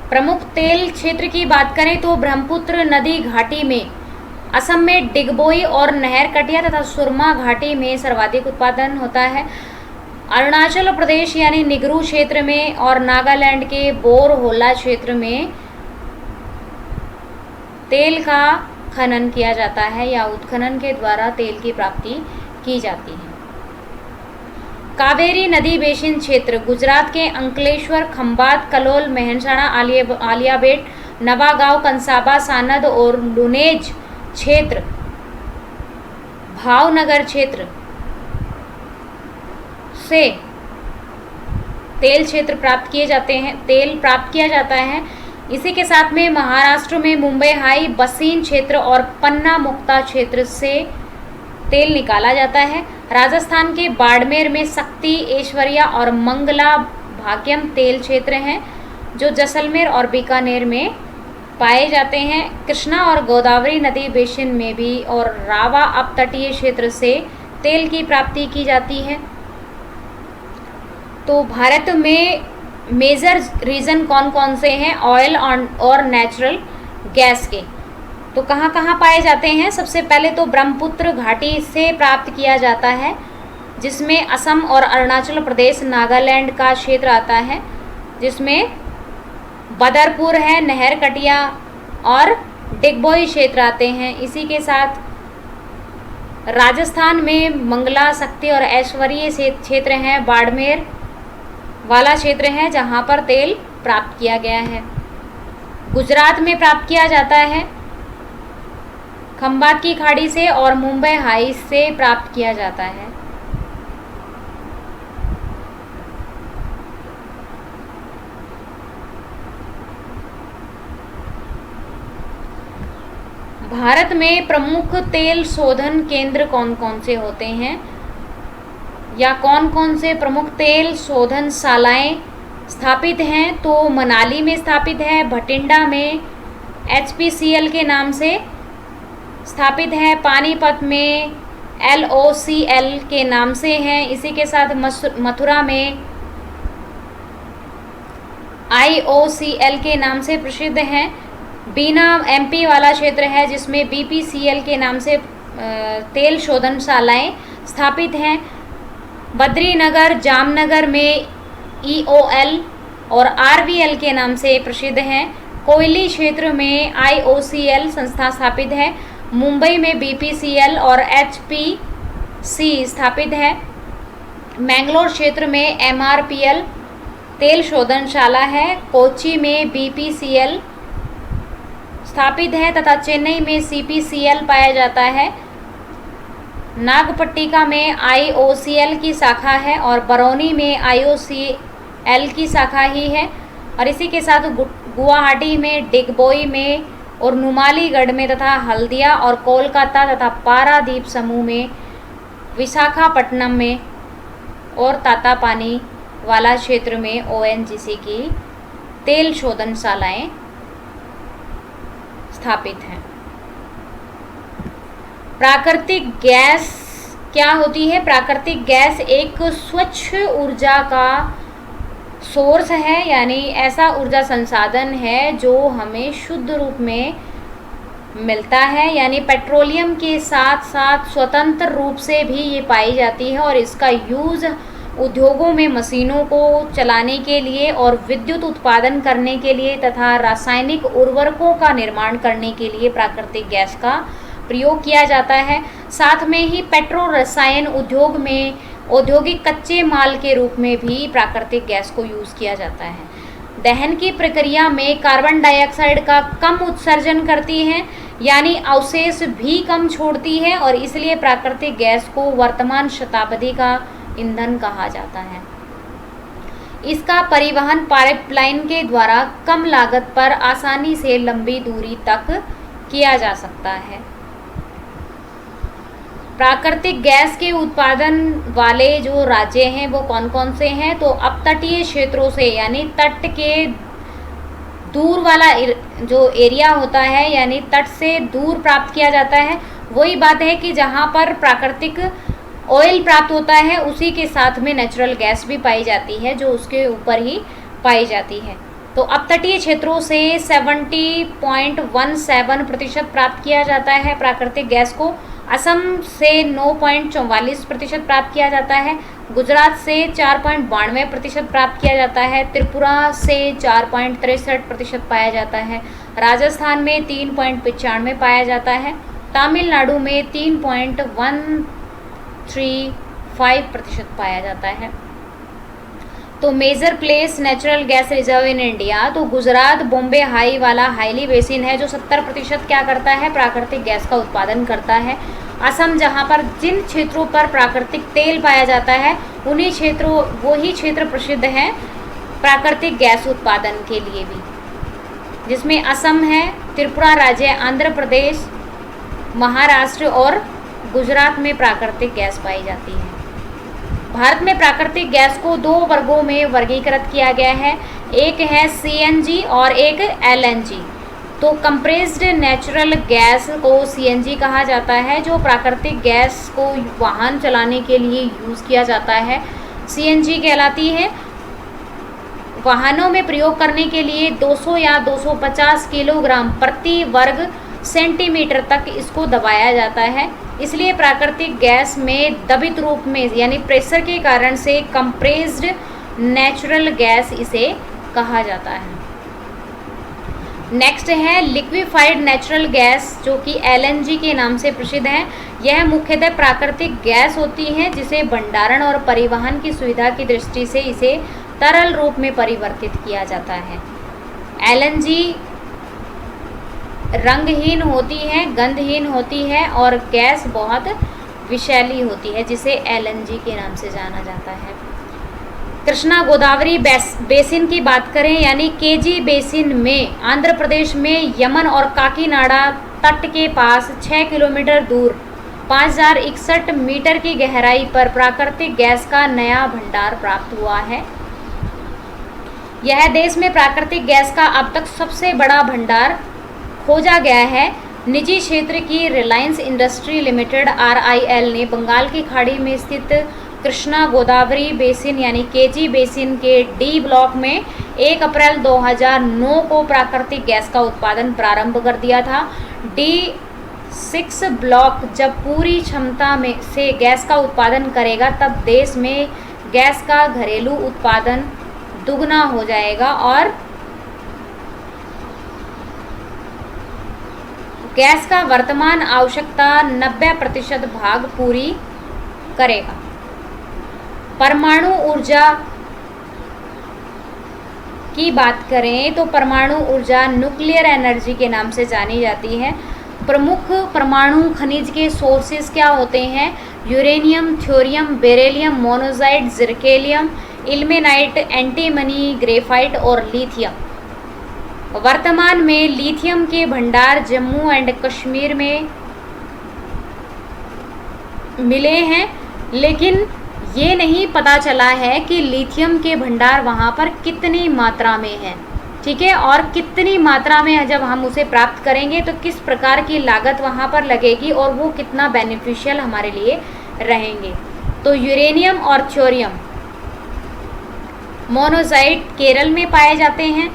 A: प्रमुख तेल क्षेत्र की बात करें तो ब्रह्मपुत्र नदी घाटी में असम में डिगबोई और नहर कटिया तथा सुरमा घाटी में सर्वाधिक उत्पादन होता है। अरुणाचल प्रदेश यानी निगरू क्षेत्र में और नागालैंड के बोरहोला क्षेत्र में तेल का खनन किया जाता है या उत्खनन के द्वारा तेल की प्राप्ति की जाती है। कावेरी नदी बेसिन क्षेत्र गुजरात के अंकलेश्वर, खंबात, कलोल, मेहसाणा, आलियाबेट, नवागांव, कंसाबा, सानद और लुनेज क्षेत्र, भावनगर क्षेत्र से तेल प्राप्त किया जाता है। इसी के साथ में महाराष्ट्र में मुंबई हाई, बसीन क्षेत्र और पन्ना मुक्ता क्षेत्र से तेल निकाला जाता है। राजस्थान के बाड़मेर में शक्ति, ऐश्वर्या और मंगला भाग्यम तेल क्षेत्र हैं जो जैसलमेर और बीकानेर में पाए जाते हैं। कृष्णा और गोदावरी नदी बेसिन में भी और रावा अपतटीय क्षेत्र से तेल की प्राप्ति की जाती है। तो भारत में मेजर रीजन कौन कौन से हैं ऑयल और नेचुरल गैस के, तो कहाँ कहाँ पाए जाते हैं? सबसे पहले तो ब्रह्मपुत्र घाटी से प्राप्त किया जाता है, जिसमें असम और अरुणाचल प्रदेश, नागालैंड का क्षेत्र आता है, जिसमें बदरपुर है, नहर कटिया और डिगबोई क्षेत्र आते हैं। इसी के साथ राजस्थान में मंगला, शक्ति और ऐश्वर्य से क्षेत्र हैं। बाड़मेर वाला क्षेत्र है जहाँ पर तेल प्राप्त किया गया है। गुजरात में प्राप्त किया जाता है खंबात की खाड़ी से और मुंबई हाई से प्राप्त किया जाता है। भारत में प्रमुख तेल शोधन केंद्र कौन कौन से होते हैं या कौन कौन से प्रमुख तेल शोधनशालाएं स्थापित हैं? तो मनाली में स्थापित है, भटिंडा में HPCL के नाम से स्थापित है, पानीपत में LOCL के नाम से है। इसी के साथ मथुरा में IOCL के नाम से प्रसिद्ध है। बीना MP वाला क्षेत्र है जिसमें BPCL के नाम से तेल शोधनशालाएं स्थापित हैं। बद्रीनगर, जामनगर में EOL और RVL के नाम से प्रसिद्ध हैं। कोयली क्षेत्र में IOCL संस्था स्थापित है। मुंबई में BPCL और HPC स्थापित है। मैंगलोर क्षेत्र में MRPL तेल शोधनशाला है। कोच्चि में BPCL स्थापित है तथा चेन्नई में CPCL पाया जाता है। नागपट्टिका में IOCL की शाखा है और बरौनी में IOCL की शाखा ही है। और इसी के साथ गुवाहाटी में, डिगबोई में और नुमालीगढ़ में तथा हल्दिया और कोलकाता तथा पारादीप समूह में, विशाखापट्टनम में और तातापानी वाला क्षेत्र में ONGC की तेल शोधनशालाएं स्थापित हैं। प्राकृतिक गैस क्या होती है? प्राकृतिक गैस एक स्वच्छ ऊर्जा का सोर्स है, यानी ऐसा ऊर्जा संसाधन है जो हमें शुद्ध रूप में मिलता है, यानी पेट्रोलियम के साथ साथ स्वतंत्र रूप से भी ये पाई जाती है और इसका यूज़ उद्योगों में मशीनों को चलाने के लिए और विद्युत उत्पादन करने के लिए तथा रासायनिक उर्वरकों का निर्माण करने के लिए प्राकृतिक गैस का प्रयोग किया जाता है। साथ में ही पेट्रो रसायन उद्योग में औद्योगिक कच्चे माल के रूप में भी प्राकृतिक गैस को यूज़ किया जाता है। दहन की प्रक्रिया में कार्बन डाइऑक्साइड का कम उत्सर्जन करती हैं, यानी अवशेष भी कम छोड़ती है, और इसलिए प्राकृतिक गैस को वर्तमान शताब्दी का ईंधन कहा जाता है। इसका परिवहन पाइपलाइन के द्वारा कम लागत पर आसानी से लंबी दूरी तक किया जा सकता है। प्राकृतिक गैस के उत्पादन वाले जो राज्य हैं वो कौन कौन से हैं? तो अपतटीय क्षेत्रों से, यानी तट के दूर वाला जो एरिया होता है, यानी तट से दूर प्राप्त किया जाता है। वही बात है कि जहाँ पर प्राकृतिक ऑयल प्राप्त होता है उसी के साथ में नेचुरल गैस भी पाई जाती है, जो उसके ऊपर ही पाई जाती है। तो अपतटीय क्षेत्रों से 70.17% प्राप्त किया जाता है प्राकृतिक गैस को। असम से 9.44% प्राप्त किया जाता है। गुजरात से 4.92% प्राप्त किया जाता है। त्रिपुरा से 4.63% पाया जाता है। राजस्थान में 3.95 पाया जाता है। तमिलनाडु में 3.135% पाया जाता है। तो major place natural gas reserve in India, तो गुजरात बॉम्बे हाई वाला हाईली बेसिन है जो 70% क्या करता है? प्राकृतिक गैस का उत्पादन करता है। असम, जहाँ पर जिन क्षेत्रों पर प्राकृतिक तेल पाया जाता है उन्हीं क्षेत्रों वही क्षेत्र प्रसिद्ध हैं प्राकृतिक गैस उत्पादन के लिए भी, जिसमें असम है, त्रिपुरा राज्य, आंध्र प्रदेश, महाराष्ट्र और गुजरात में प्राकृतिक गैस पाई जाती है। भारत में प्राकृतिक गैस को 2 वर्गों में वर्गीकृत किया गया है। एक है सीएनजी और एक एलएनजी। तो कंप्रेस्ड नेचुरल गैस को सीएनजी कहा जाता है, जो प्राकृतिक गैस को वाहन चलाने के लिए यूज़ किया जाता है, सीएनजी कहलाती है। वाहनों में प्रयोग करने के लिए 200 या 250 किलोग्राम प्रति वर्ग सेंटीमीटर तक इसको दबाया जाता है। इसलिए प्राकृतिक गैस में दबित रूप में, यानी प्रेशर के कारण से कंप्रेस्ड नेचुरल गैस इसे कहा जाता है। नेक्स्ट है लिक्विफाइड नेचुरल गैस, जो कि एलएनजी के नाम से प्रसिद्ध है। यह मुख्यतः प्राकृतिक गैस होती है जिसे भंडारण और परिवहन की सुविधा की दृष्टि से इसे तरल रूप में परिवर्तित किया जाता है। एलएनजी रंगहीन होती है, गंधहीन होती है और गैस बहुत विषैली होती है, जिसे एलएनजी के नाम से जाना जाता है। कृष्णा गोदावरी बेसिन की बात करें, यानी केजी बेसिन में आंध्र प्रदेश में यमन और काकीनाडा तट के पास 6 किलोमीटर दूर 5061 मीटर की गहराई पर प्राकृतिक गैस का नया भंडार प्राप्त हुआ है। यह देश में प्राकृतिक गैस का अब तक सबसे बड़ा भंडार खोजा गया है। निजी क्षेत्र की रिलायंस इंडस्ट्री लिमिटेड RIL ने बंगाल की खाड़ी में स्थित कृष्णा गोदावरी बेसिन यानी केजी बेसिन के डी ब्लॉक में 1 अप्रैल 2009 को प्राकृतिक गैस का उत्पादन प्रारंभ कर दिया था। D6 ब्लॉक जब पूरी क्षमता में से गैस का उत्पादन करेगा तब देश में गैस का घरेलू उत्पादन दुगना हो जाएगा और गैस का वर्तमान आवश्यकता 90% भाग पूरी करेगा। परमाणु ऊर्जा की बात करें तो परमाणु ऊर्जा न्यूक्लियर एनर्जी के नाम से जानी जाती है। प्रमुख परमाणु खनिज के सोर्सेस क्या होते हैं? Uranium, thorium, beryllium, monazite, zirconium, ilmenite, antimony, graphite और लिथियम। वर्तमान में लिथियम के भंडार जम्मू एंड कश्मीर में मिले हैं, लेकिन ये नहीं पता चला है कि लिथियम के भंडार वहाँ पर कितनी मात्रा में है, ठीक है, और कितनी मात्रा में जब हम उसे प्राप्त करेंगे तो किस प्रकार की लागत वहाँ पर लगेगी और वो कितना बेनिफिशियल हमारे लिए रहेंगे। तो यूरेनियम और थ्योरियम, मोनोजाइट केरल में पाए जाते हैं।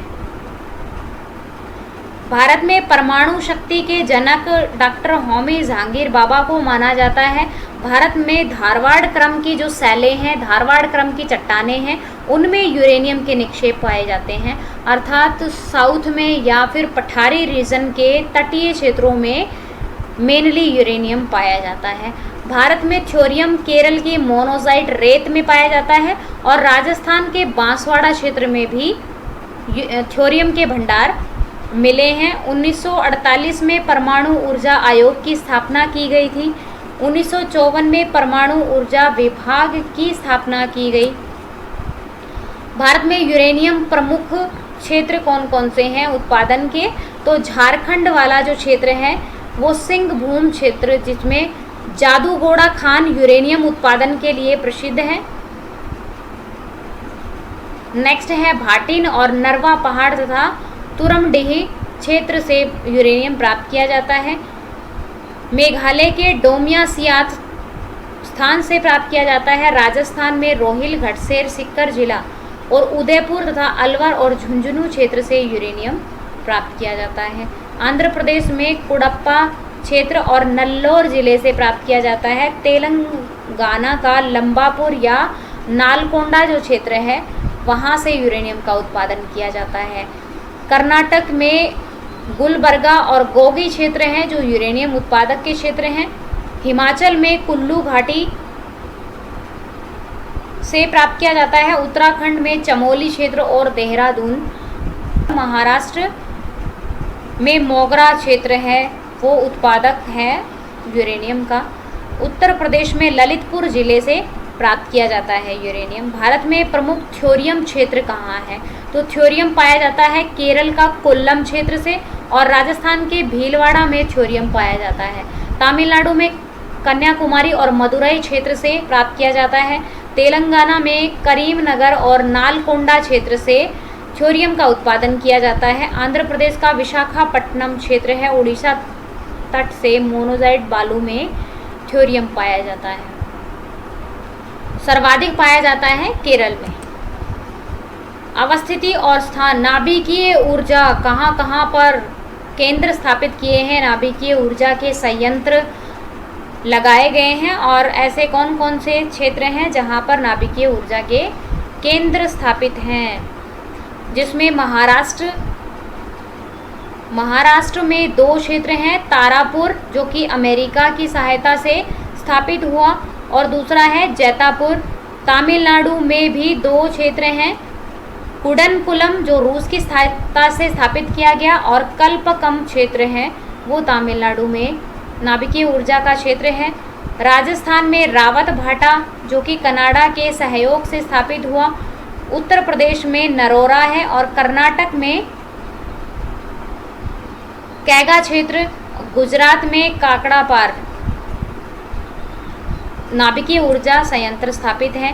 A: भारत में परमाणु शक्ति के जनक डॉक्टर होमी जहांगीर बाबा को माना जाता है। भारत में धारवाड़ क्रम की जो सैलें हैं, धारवाड़ क्रम की चट्टानें हैं, उनमें यूरेनियम के निक्षेप पाए जाते हैं। अर्थात साउथ में या फिर पठारी रीजन के तटीय क्षेत्रों में मेनली यूरेनियम पाया जाता है। भारत में थ्योरियम केरल की मोनोजाइट रेत में पाया जाता है और राजस्थान के बांसवाड़ा क्षेत्र में भी थ्योरियम के भंडार मिले हैं। 1948 में परमाणु ऊर्जा आयोग की स्थापना की गई थी। 1954 में परमाणु ऊर्जा विभाग की स्थापना की गई। भारत में यूरेनियम प्रमुख क्षेत्र कौन कौन से हैं उत्पादन के? तो झारखंड वाला जो क्षेत्र है वो सिंहभूम क्षेत्र, जिसमें जादूगोड़ा खान यूरेनियम उत्पादन के लिए प्रसिद्ध है। नेक्स्ट है भाटिन और नरवा पहाड़ तथा तुरमडीह क्षेत्र से यूरेनियम प्राप्त किया जाता है। मेघालय के डोमियासियात स्थान से प्राप्त किया जाता है। राजस्थान में रोहिल, घटसेर, सिक्कर जिला और उदयपुर तथा अलवर और झुंझुनू क्षेत्र से यूरेनियम प्राप्त किया जाता है। आंध्र प्रदेश में कुडप्पा क्षेत्र और नल्लोर जिले से प्राप्त किया जाता है। तेलंगाना का लंबापुर या नालकोंडा जो क्षेत्र है वहाँ से यूरेनियम का उत्पादन किया जाता है। कर्नाटक में गुलबर्गा और गोगी क्षेत्र हैं जो यूरेनियम उत्पादक के क्षेत्र हैं। हिमाचल में कुल्लू घाटी से प्राप्त किया जाता है। उत्तराखंड में चमोली क्षेत्र और देहरादून। महाराष्ट्र में मोगरा क्षेत्र है वो उत्पादक है यूरेनियम का। उत्तर प्रदेश में ललितपुर जिले से प्राप्त किया जाता है यूरेनियम। भारत में प्रमुख थ्योरियम क्षेत्र कहाँ है? तो थ्योरियम पाया जाता है केरल का कोल्लम क्षेत्र से और राजस्थान के भीलवाड़ा में थ्योरियम पाया जाता है। तमिलनाडु में कन्याकुमारी और मदुरई क्षेत्र से प्राप्त किया जाता है। तेलंगाना में करीमनगर और नालकोंडा क्षेत्र से थ्योरियम का उत्पादन किया जाता है। आंध्र प्रदेश का विशाखापट्टनम क्षेत्र है। उड़ीसा तट से मोनोजाइट बालू में थ्योरियम पाया जाता है। सर्वाधिक पाया जाता है केरल में। अवस्थिति और स्थान, नाभिकीय ऊर्जा कहाँ कहाँ पर केंद्र स्थापित किए हैं? नाभिकीय ऊर्जा के संयंत्र लगाए गए हैं और ऐसे कौन कौन से क्षेत्र हैं जहाँ पर नाभिकीय ऊर्जा के केंद्र स्थापित हैं? जिसमें महाराष्ट्र में 2 क्षेत्र हैं। तारापुर जो कि अमेरिका की सहायता से स्थापित हुआ और दूसरा है जैतापुर। तमिलनाडु में भी 2 क्षेत्र हैं। कुडनकुलम जो रूस की सहायता से स्थापित किया गया और कल्पकम क्षेत्र है वो तमिलनाडु में नाभिकीय ऊर्जा का क्षेत्र है। राजस्थान में रावत भाटा जो कि कनाडा के सहयोग से स्थापित हुआ। उत्तर प्रदेश में नरोरा है और कर्नाटक में कैगा क्षेत्र। गुजरात में काकड़ापार नाभिकीय ऊर्जा संयंत्र स्थापित है।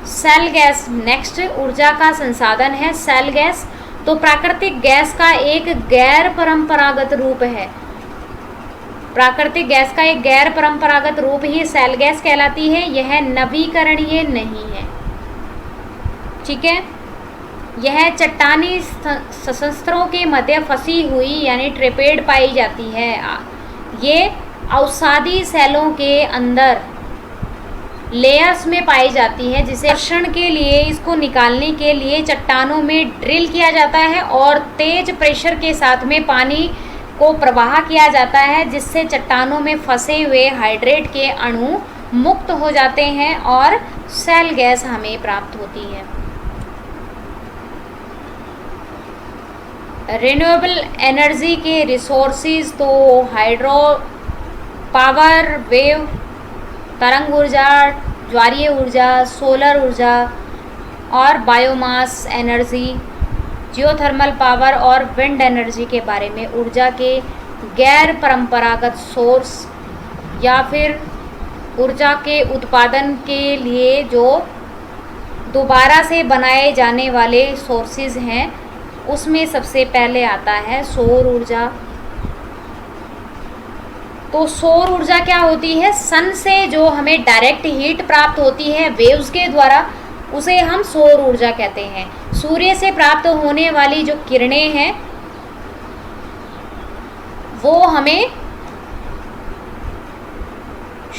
A: सेल गैस नेक्स्ट ऊर्जा का संसाधन है। सेल गैस तो प्राकृतिक गैस का एक गैर परंपरागत रूप है। प्राकृतिक गैस का एक गैर परंपरागत रूप ही सेल गैस कहलाती है। यह नवीकरणीय नहीं है, ठीक है। यह चट्टानी संस्तरों के मध्य फंसी हुई यानी ट्रेपेड पाई जाती है। ये अवसादी सेलों के अंदर लेयर्स में पाई जाती है, जिसे घर्षण के लिए इसको निकालने के लिए चट्टानों में ड्रिल किया जाता है और तेज प्रेशर के साथ में पानी को प्रवाह किया जाता है, जिससे चट्टानों में फंसे हुए हाइड्रेट के अणु मुक्त हो जाते हैं और सेल गैस हमें प्राप्त होती है। रिन्यूएबल एनर्जी के रिसोर्सेज तो हाइड्रो पावर, वेव तरंग ऊर्जा, ज्वारीय ऊर्जा, सोलर ऊर्जा और बायोमास एनर्जी, जियोथर्मल पावर और विंड एनर्जी के बारे में ऊर्जा के गैर परंपरागत सोर्स या फिर ऊर्जा के उत्पादन के लिए जो दोबारा से बनाए जाने वाले सोर्सेज हैं उसमें सबसे पहले आता है सौर ऊर्जा। तो सौर ऊर्जा क्या होती है? सन से जो हमें डायरेक्ट हीट प्राप्त होती है वेव्स के द्वारा, उसे हम सौर ऊर्जा कहते हैं। सूर्य से प्राप्त होने वाली जो किरणें हैं वो हमें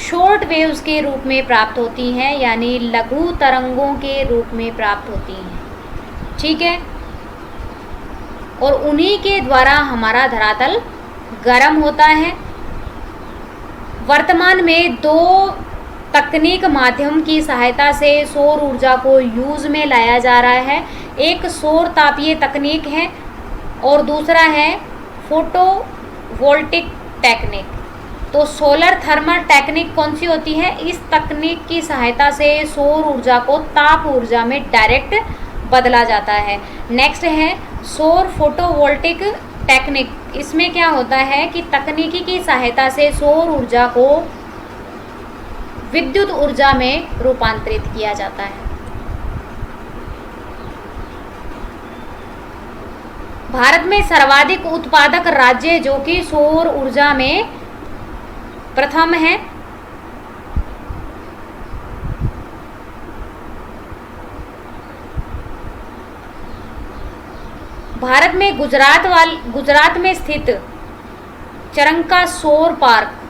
A: शॉर्ट वेव्स के रूप में प्राप्त होती हैं, यानी लघु तरंगों के रूप में प्राप्त होती हैं, ठीक है। और उन्हीं के द्वारा हमारा धरातल गर्म होता है। वर्तमान में 2 तकनीक माध्यम की सहायता से सौर ऊर्जा को यूज में लाया जा रहा है। एक सौर तापीय तकनीक है और दूसरा है फोटोवोल्टिक टेक्निक। तो सोलर थर्मल टेक्निक कौन सी होती है? इस तकनीक की सहायता से सौर ऊर्जा को ताप ऊर्जा में डायरेक्ट बदला जाता है। नेक्स्ट है सौर फोटोवोल्टिक टेक्निक। इसमें क्या होता है कि तकनीकी की सहायता से सौर ऊर्जा को विद्युत ऊर्जा में रूपांतरित किया जाता है। भारत में सर्वाधिक उत्पादक राज्य जो कि सौर ऊर्जा में प्रथम है, भारत में गुजरात में स्थित चरंका सौर पार्क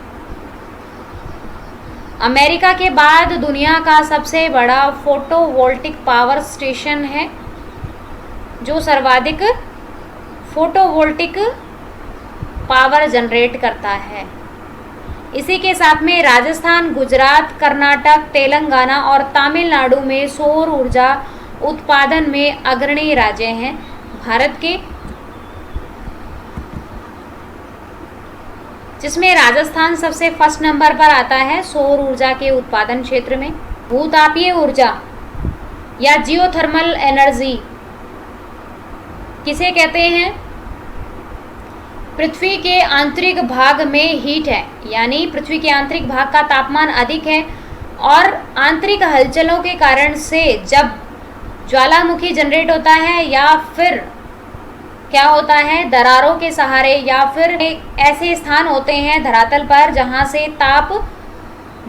A: अमेरिका के बाद दुनिया का सबसे बड़ा फोटोवोल्टिक पावर स्टेशन है जो सर्वाधिक फोटोवोल्टिक पावर जनरेट करता है। इसी के साथ में राजस्थान, गुजरात, कर्नाटक, तेलंगाना और तमिलनाडु में सौर ऊर्जा उत्पादन में अग्रणी राज्य हैं भारत के, जिसमें राजस्थान सबसे फर्स्ट नंबर पर आता है सौर ऊर्जा के उत्पादन क्षेत्र में। भूतापीय ऊर्जा या जियोथर्मल एनर्जी किसे कहते हैं? पृथ्वी के आंतरिक भाग में हीट है, यानी पृथ्वी के आंतरिक भाग का तापमान अधिक है और आंतरिक हलचलों के कारण से जब ज्वालामुखी जनरेट होता है या फिर क्या होता है, दरारों के सहारे या फिर ऐसे स्थान होते हैं धरातल पर जहां से ताप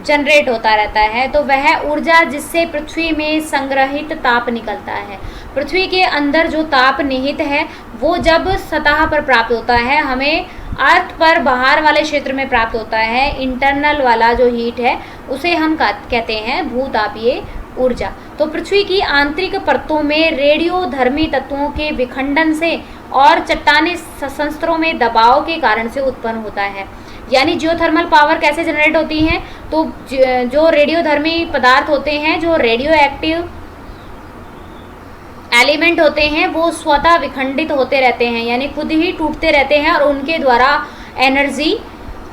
A: जनरेट होता रहता है, तो वह ऊर्जा जिससे पृथ्वी में संग्रहित ताप निकलता है, पृथ्वी के अंदर जो ताप निहित है वो जब सतह पर प्राप्त होता है, हमें अर्थ पर बाहर वाले क्षेत्र में प्राप्त होता है, इंटरनल वाला जो हीट है उसे हम कहते हैं भूतापीय ऊर्जा। तो पृथ्वी की आंतरिक परतों में रेडियोधर्मी तत्वों के विखंडन से और चट्टानी संस्तरों में दबाव के कारण से उत्पन्न होता है। यानी जियोथर्मल पावर कैसे जनरेट होती हैं? तो जो रेडियोधर्मी पदार्थ होते हैं, जो रेडियो एक्टिव एलिमेंट होते हैं, वो स्वतः विखंडित होते रहते हैं, यानी खुद ही टूटते रहते हैं और उनके द्वारा एनर्जी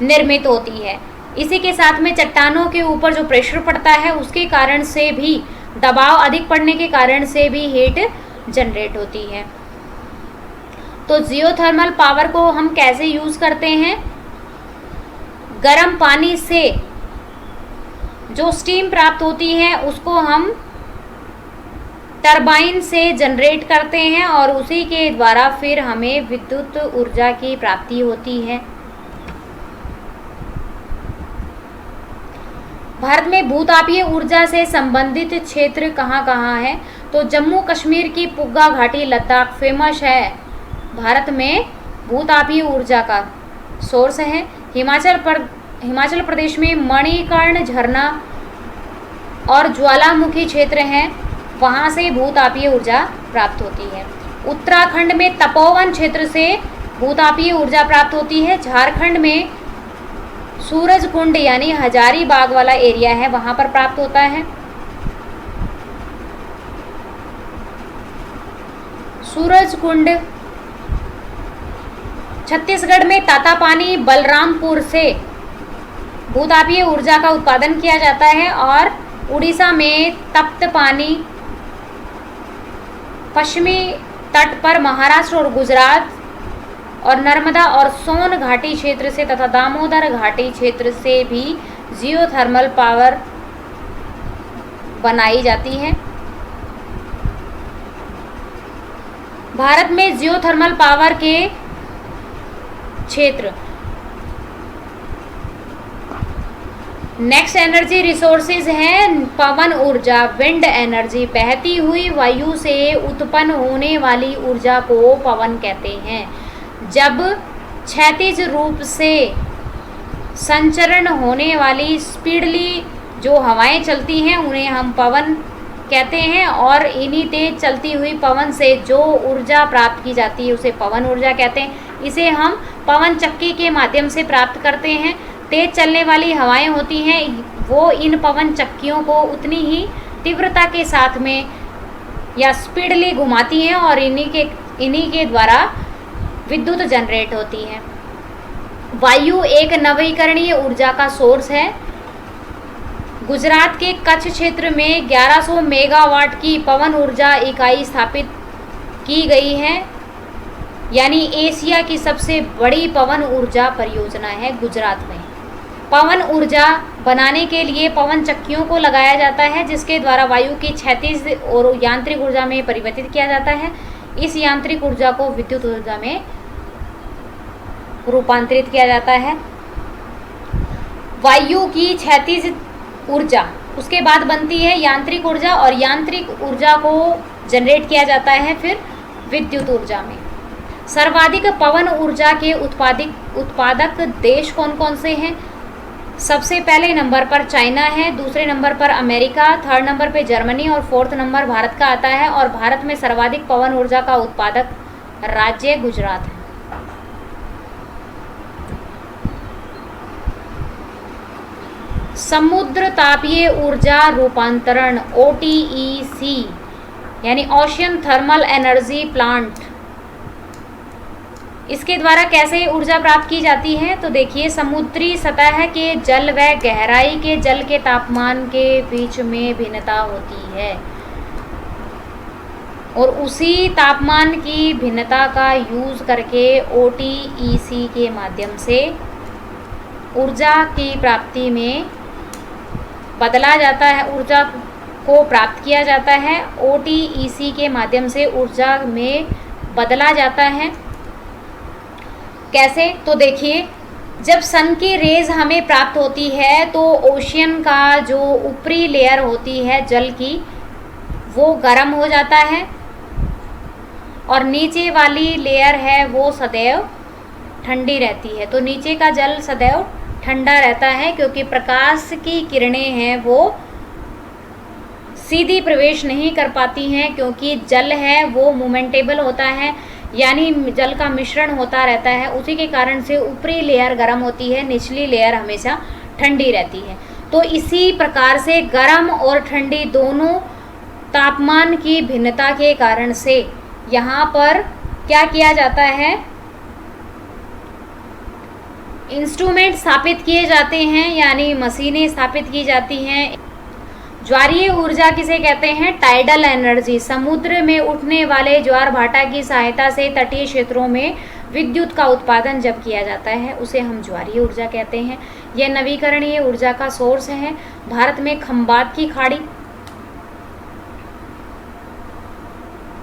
A: निर्मित होती है। इसी के साथ में चट्टानों के ऊपर जो प्रेशर पड़ता है उसके कारण से भी, दबाव अधिक पड़ने के कारण से भी हीट जनरेट होती है। तो जियोथर्मल पावर को हम कैसे यूज करते हैं? गर्म पानी से जो स्टीम प्राप्त होती है उसको हम टरबाइन से जनरेट करते हैं और उसी के द्वारा फिर हमें विद्युत ऊर्जा की प्राप्ति होती है। भारत में भूतापीय ऊर्जा से संबंधित क्षेत्र कहाँ कहाँ है? तो जम्मू कश्मीर की पुग्गा घाटी, लद्दाख फेमस है भारत में भूतापीय ऊर्जा का सोर्स है। हिमाचल प्रदेश में मणिकर्ण झरना और ज्वालामुखी क्षेत्र हैं, वहाँ से भूतापीय ऊर्जा प्राप्त होती है। उत्तराखंड में तपोवन क्षेत्र से भूतापीय ऊर्जा प्राप्त होती है। झारखंड में सूरजकुंड यानी हजारीबाग वाला एरिया है, वहाँ पर प्राप्त होता है। सूरजकुंड छत्तीसगढ़ में तातापानी, बलरामपुर से भूतापीय ऊर्जा का उत्पादन किया जाता है और उड़ीसा में तप्त पानी, पश्चिमी तट पर महाराष्ट्र और गुजरात और नर्मदा और सोन घाटी क्षेत्र से तथा दामोदर घाटी क्षेत्र से भी जियोथर्मल पावर बनाई जाती है। भारत में जियोथर्मल पावर के क्षेत्र नेक्स्ट एनर्जी रिसोर्सेज हैं पवन ऊर्जा, विंड एनर्जी। बहती हुई वायु से उत्पन्न होने वाली ऊर्जा को पवन कहते हैं। जब क्षैतिज रूप से संचरण होने वाली स्पीडली जो हवाएं चलती हैं उन्हें हम पवन कहते हैं और इन्हीं तेज चलती हुई पवन से जो ऊर्जा प्राप्त की जाती है उसे पवन ऊर्जा कहते हैं। इसे हम पवन चक्की के माध्यम से प्राप्त करते हैं। तेज चलने वाली हवाएं होती हैं वो इन पवन चक्कियों को उतनी ही तीव्रता के साथ में या स्पीडली घुमाती हैं और इन्हीं के द्वारा विद्युत जनरेट होती है। वायु एक नवीकरणीय ऊर्जा का सोर्स है। गुजरात के कच्छ क्षेत्र में 1100 मेगावाट की पवन ऊर्जा इकाई स्थापित की गई है, यानी एशिया की सबसे बड़ी पवन ऊर्जा परियोजना है गुजरात में। पवन ऊर्जा बनाने के लिए पवन चक्कियों को लगाया जाता है, जिसके द्वारा वायु की क्षैतिज और यांत्रिक ऊर्जा में परिवर्तित किया जाता है। इस यांत्रिक ऊर्जा को विद्युत ऊर्जा में रूपांतरित किया जाता है। वायु की क्षैतिज ऊर्जा, उसके बाद बनती है यांत्रिक ऊर्जा, और यांत्रिक ऊर्जा को जनरेट किया जाता है फिर विद्युत ऊर्जा में। सर्वाधिक पवन ऊर्जा के उत्पादक देश कौन कौन से हैं? सबसे पहले नंबर पर चाइना है, दूसरे नंबर पर अमेरिका, थर्ड नंबर पे जर्मनी और फोर्थ नंबर भारत का आता है। और भारत में सर्वाधिक पवन ऊर्जा का उत्पादक राज्य गुजरात है। समुद्र तापीय ऊर्जा रूपांतरण OTEC यानी ओशियन थर्मल एनर्जी प्लांट, इसके द्वारा कैसे ऊर्जा प्राप्त की जाती है? तो देखिए, समुद्री सतह के जल व गहराई के जल के तापमान के बीच में भिन्नता होती है और उसी तापमान की भिन्नता का यूज करके OTEC के माध्यम से ऊर्जा की प्राप्ति में बदला जाता है, ऊर्जा को प्राप्त किया जाता है। OTEC के माध्यम से ऊर्जा में बदला जाता है। कैसे? तो देखिए, जब सन की रेज हमें प्राप्त होती है तो ओशियन का जो ऊपरी लेयर होती है जल की, वो गर्म हो जाता है और नीचे वाली लेयर है वो सदैव ठंडी रहती है। तो नीचे का जल सदैव ठंडा रहता है क्योंकि प्रकाश की किरणें हैं वो सीधी प्रवेश नहीं कर पाती हैं, क्योंकि जल है वो मोमेंटेबल होता है, यानी जल का मिश्रण होता रहता है। उसी के कारण से ऊपरी लेयर गर्म होती है, निचली लेयर हमेशा ठंडी रहती है। तो इसी प्रकार से गर्म और ठंडी दोनों तापमान की भिन्नता के कारण से यहाँ पर क्या किया जाता है, इंस्ट्रूमेंट स्थापित किए जाते हैं, यानी मशीनें स्थापित की जाती हैं। ज्वारीय ऊर्जा किसे कहते हैं? Tidal energy. समुद्र में उठने वाले ज्वार भाटा की सहायता से तटीय क्षेत्रों में विद्युत का उत्पादन जब किया जाता है उसे हम ज्वारीय ऊर्जा कहते हैं। यह नवीकरणीय ऊर्जा का सोर्स है। भारत में खंबात की खाड़ी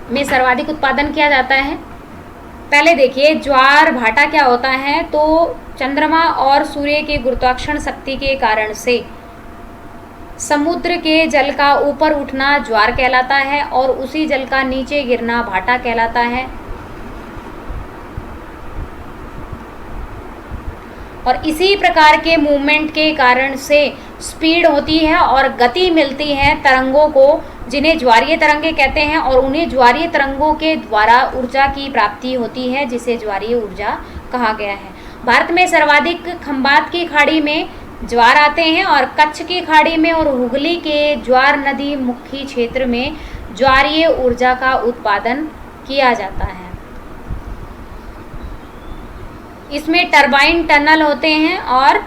A: में सर्वाधिक उत्पादन किया जाता है। पहले देखिए, ज्वार भाटा क्या होता है? तो चंद्रमा और सूर्य की गुरुत्वाकर्षण शक्ति के कारण से समुद्र के जल का ऊपर उठना ज्वार कहलाता है और उसी जल का नीचे गिरना भाटा कहलाता है। और इसी प्रकार के मूवमेंट के कारण से स्पीड होती है और गति मिलती है तरंगों को, जिन्हें ज्वारीय तरंगे कहते हैं, और उन्हें ज्वारीय तरंगों के द्वारा ऊर्जा की प्राप्ति होती है, जिसे ज्वारीय ऊर्जा कहा गया है। भारत में सर्वाधिक खंबात की खाड़ी में ज्वार आते हैं और कच्छ की खाड़ी में और हुगली के ज्वार नदी मुखी क्षेत्र में ज्वारीय ऊर्जा का उत्पादन किया जाता है। इसमें टरबाइन टनल होते हैं और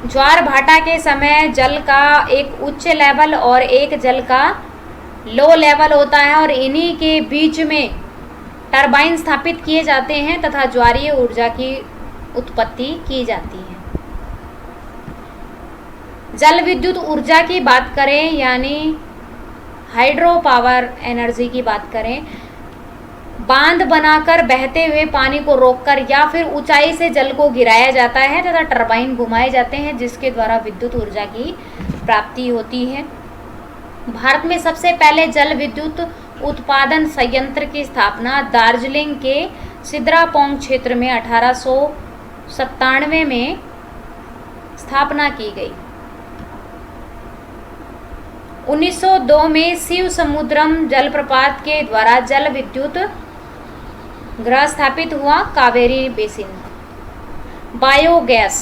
A: ज्वार भाटा के समय जल का एक उच्च लेवल और एक जल का लो लेवल होता है और इन्हीं के बीच में टरबाइन स्थापित किए जाते हैं तथा ज्वारीय ऊर्जा की उत्पत्ति की जाती है। जल विद्युत ऊर्जा की बात करें, यानी हाइड्रो पावर एनर्जी की बात करें, बांध बनाकर बहते हुए पानी को रोककर या फिर ऊंचाई से जल को गिराया जाता है तथा टरबाइन घुमाए जाते हैं, जिसके द्वारा विद्युत ऊर्जा की प्राप्ति होती है। भारत में सबसे पहले जल विद्युत उत्पादन संयंत्र की स्थापना दार्जिलिंग के सिद्रापोंग क्षेत्र में 1897 में स्थापना की गई। 1902 में शिव समुद्रम जलप्रपात के द्वारा जल विद्युत ग्रह स्थापित हुआ कावेरी बेसिन। बायोगैस,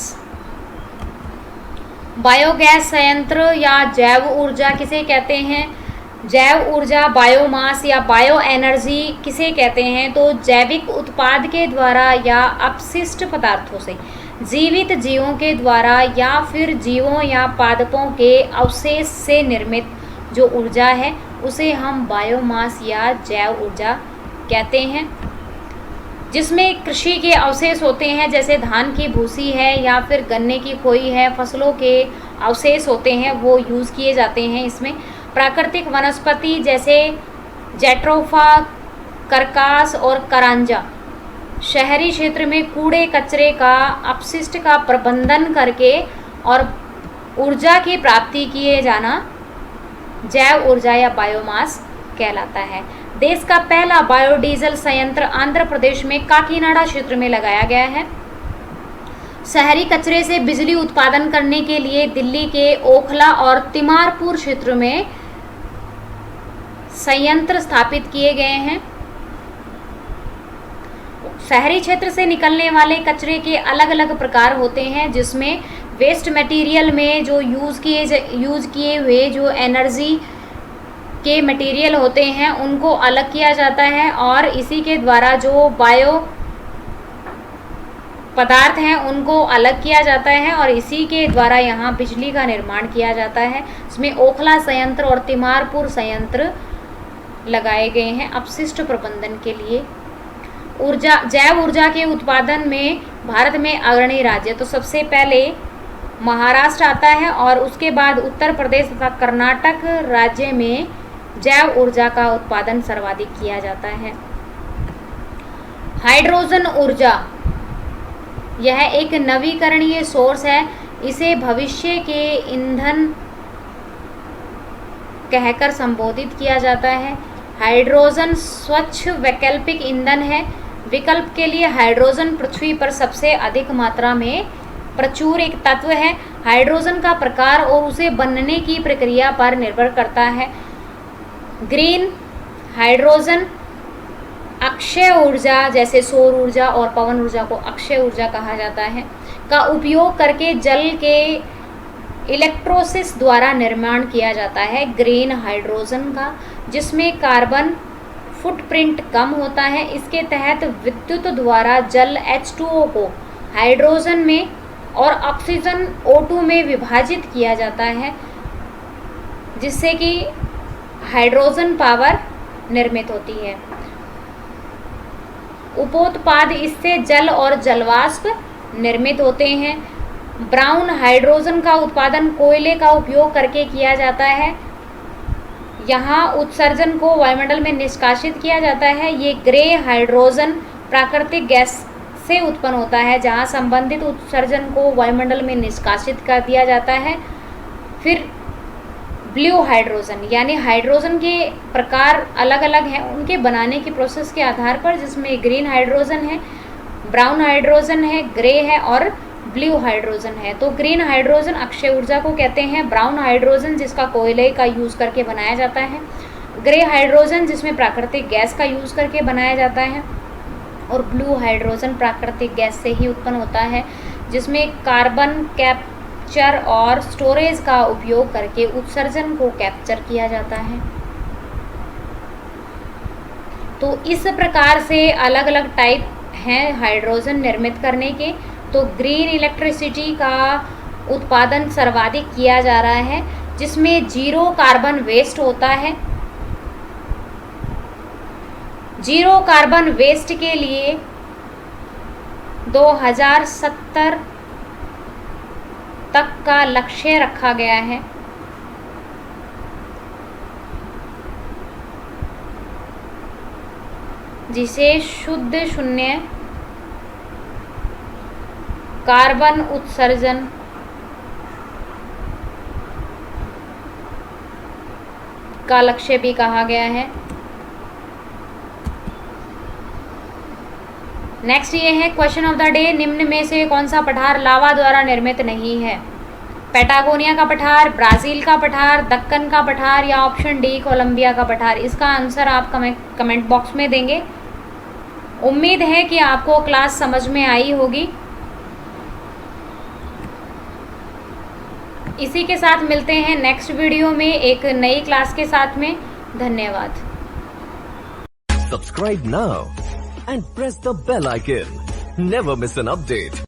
A: बायोगैस संयंत्र या जैव ऊर्जा किसे कहते हैं? जैव ऊर्जा, बायोमास या बायो एनर्जी किसे कहते हैं? तो जैविक उत्पाद के द्वारा या अपशिष्ट पदार्थों से, जीवित जीवों के द्वारा या फिर जीवों या पादपों के अवशेष से निर्मित जो ऊर्जा है उसे हम बायोमास या जैव ऊर्जा कहते हैं। जिसमें कृषि के अवशेष होते हैं, जैसे धान की भूसी है या फिर गन्ने की खोई है, फसलों के अवशेष होते हैं, वो यूज़ किए जाते हैं इसमें। प्राकृतिक वनस्पति जैसे जैट्रोफा, करकास और करांजा। शहरी क्षेत्र में कूड़े कचरे का, अपशिष्ट का प्रबंधन करके और ऊर्जा की प्राप्ति किए जाना जैव ऊर्जा या बायोमास कहलाता है। देश का पहला बायोडीजल संयंत्र आंध्र प्रदेश में काकीनाडा क्षेत्र में लगाया गया है। शहरी कचरे से बिजली उत्पादन करने के लिए दिल्ली के ओखला और तिमारपुर क्षेत्र में संयंत्र स्थापित किए गए हैं। शहरी क्षेत्र से निकलने वाले कचरे के अलग अलग प्रकार होते हैं, जिसमें वेस्ट मटेरियल में जो यूज़ किए हुए जो एनर्जी के मटेरियल होते हैं उनको अलग किया जाता है और इसी के द्वारा जो बायो पदार्थ हैं उनको अलग किया जाता है और इसी के द्वारा यहाँ बिजली का निर्माण किया जाता है। इसमें ओखला संयंत्र और तिमारपुर संयंत्र लगाए गए हैं अपशिष्ट प्रबंधन के लिए। जैव ऊर्जा के उत्पादन में भारत में अग्रणी राज्य, तो सबसे पहले महाराष्ट्र आता है और उसके बाद उत्तर प्रदेश तथा कर्नाटक राज्य में जैव ऊर्जा का उत्पादन सर्वाधिक किया जाता है। हाइड्रोजन ऊर्जा, यह एक नवीकरणीय सोर्स है। इसे भविष्य के ईंधन कहकर संबोधित किया जाता है। हाइड्रोजन स्वच्छ वैकल्पिक ईंधन है। विकल्प के लिए हाइड्रोजन पृथ्वी पर सबसे अधिक मात्रा में प्रचुर एक तत्व है। हाइड्रोजन का प्रकार और उसे बनने की प्रक्रिया पर निर्भर करता है। ग्रीन हाइड्रोजन अक्षय ऊर्जा, जैसे सौर ऊर्जा और पवन ऊर्जा को अक्षय ऊर्जा कहा जाता है, का उपयोग करके जल के इलेक्ट्रोसिस द्वारा निर्माण किया जाता है ग्रीन हाइड्रोजन का, जिसमें कार्बन फुटप्रिंट कम होता है। इसके तहत विद्युत द्वारा जल H2O को हाइड्रोजन में और ऑक्सीजन O2 में विभाजित किया जाता है, जिससे कि हाइड्रोजन पावर निर्मित होती है। उपोत्पाद इससे जल और जलवाष्प निर्मित होते हैं। ब्राउन हाइड्रोजन का उत्पादन कोयले का उपयोग करके किया जाता है। यहाँ उत्सर्जन को वायुमंडल में निष्कासित किया जाता है। ये ग्रे हाइड्रोजन प्राकृतिक गैस से उत्पन्न होता है, जहाँ संबंधित उत्सर्जन को वायुमंडल में निष्कासित कर दिया जाता है। फिर ब्लू हाइड्रोजन, यानी हाइड्रोजन के प्रकार अलग अलग हैं उनके बनाने की प्रोसेस के आधार पर, जिसमें ग्रीन हाइड्रोजन है, ब्राउन हाइड्रोजन है, ग्रे है और ब्लू हाइड्रोजन है। तो ग्रीन हाइड्रोजन अक्षय ऊर्जा को कहते हैं, ब्राउन हाइड्रोजन जिसका कोयले का यूज़ करके बनाया जाता है, ग्रे हाइड्रोजन जिसमें प्राकृतिक गैस का यूज़ करके बनाया जाता है और ब्लू हाइड्रोजन प्राकृतिक गैस से ही उत्पन्न होता है, जिसमें कार्बन कैप्चर और स्टोरेज का उपयोग करके उत्सर्जन को कैप्चर किया जाता है। तो इस प्रकार से अलग अलग टाइप हैं हाइड्रोजन निर्मित करने के। तो ग्रीन इलेक्ट्रिसिटी का उत्पादन सर्वाधिक किया जा रहा है, जिसमें जीरो कार्बन वेस्ट होता है। जीरो कार्बन वेस्ट के लिए 2070 तक का लक्ष्य रखा गया है। जिसे शुद्ध शून्य कार्बन उत्सर्जन का लक्ष्य भी कहा गया है। नेक्स्ट ये है क्वेश्चन ऑफ द डे, निम्न में से कौन सा पठार लावा द्वारा निर्मित नहीं है? पैटागोनिया का पठार, ब्राज़ील का पठार, दक्कन का पठार या ऑप्शन डी कोलंबिया का पठार? इसका आंसर आप कमेंट बॉक्स में देंगे उम्मीद है कि आपको क्लास समझ में आई होगी। इसी के साथ मिलते हैं नेक्स्ट वीडियो में एक नई क्लास के साथ में। धन्यवाद।
B: Subscribe now and press the bell icon. Never miss an update.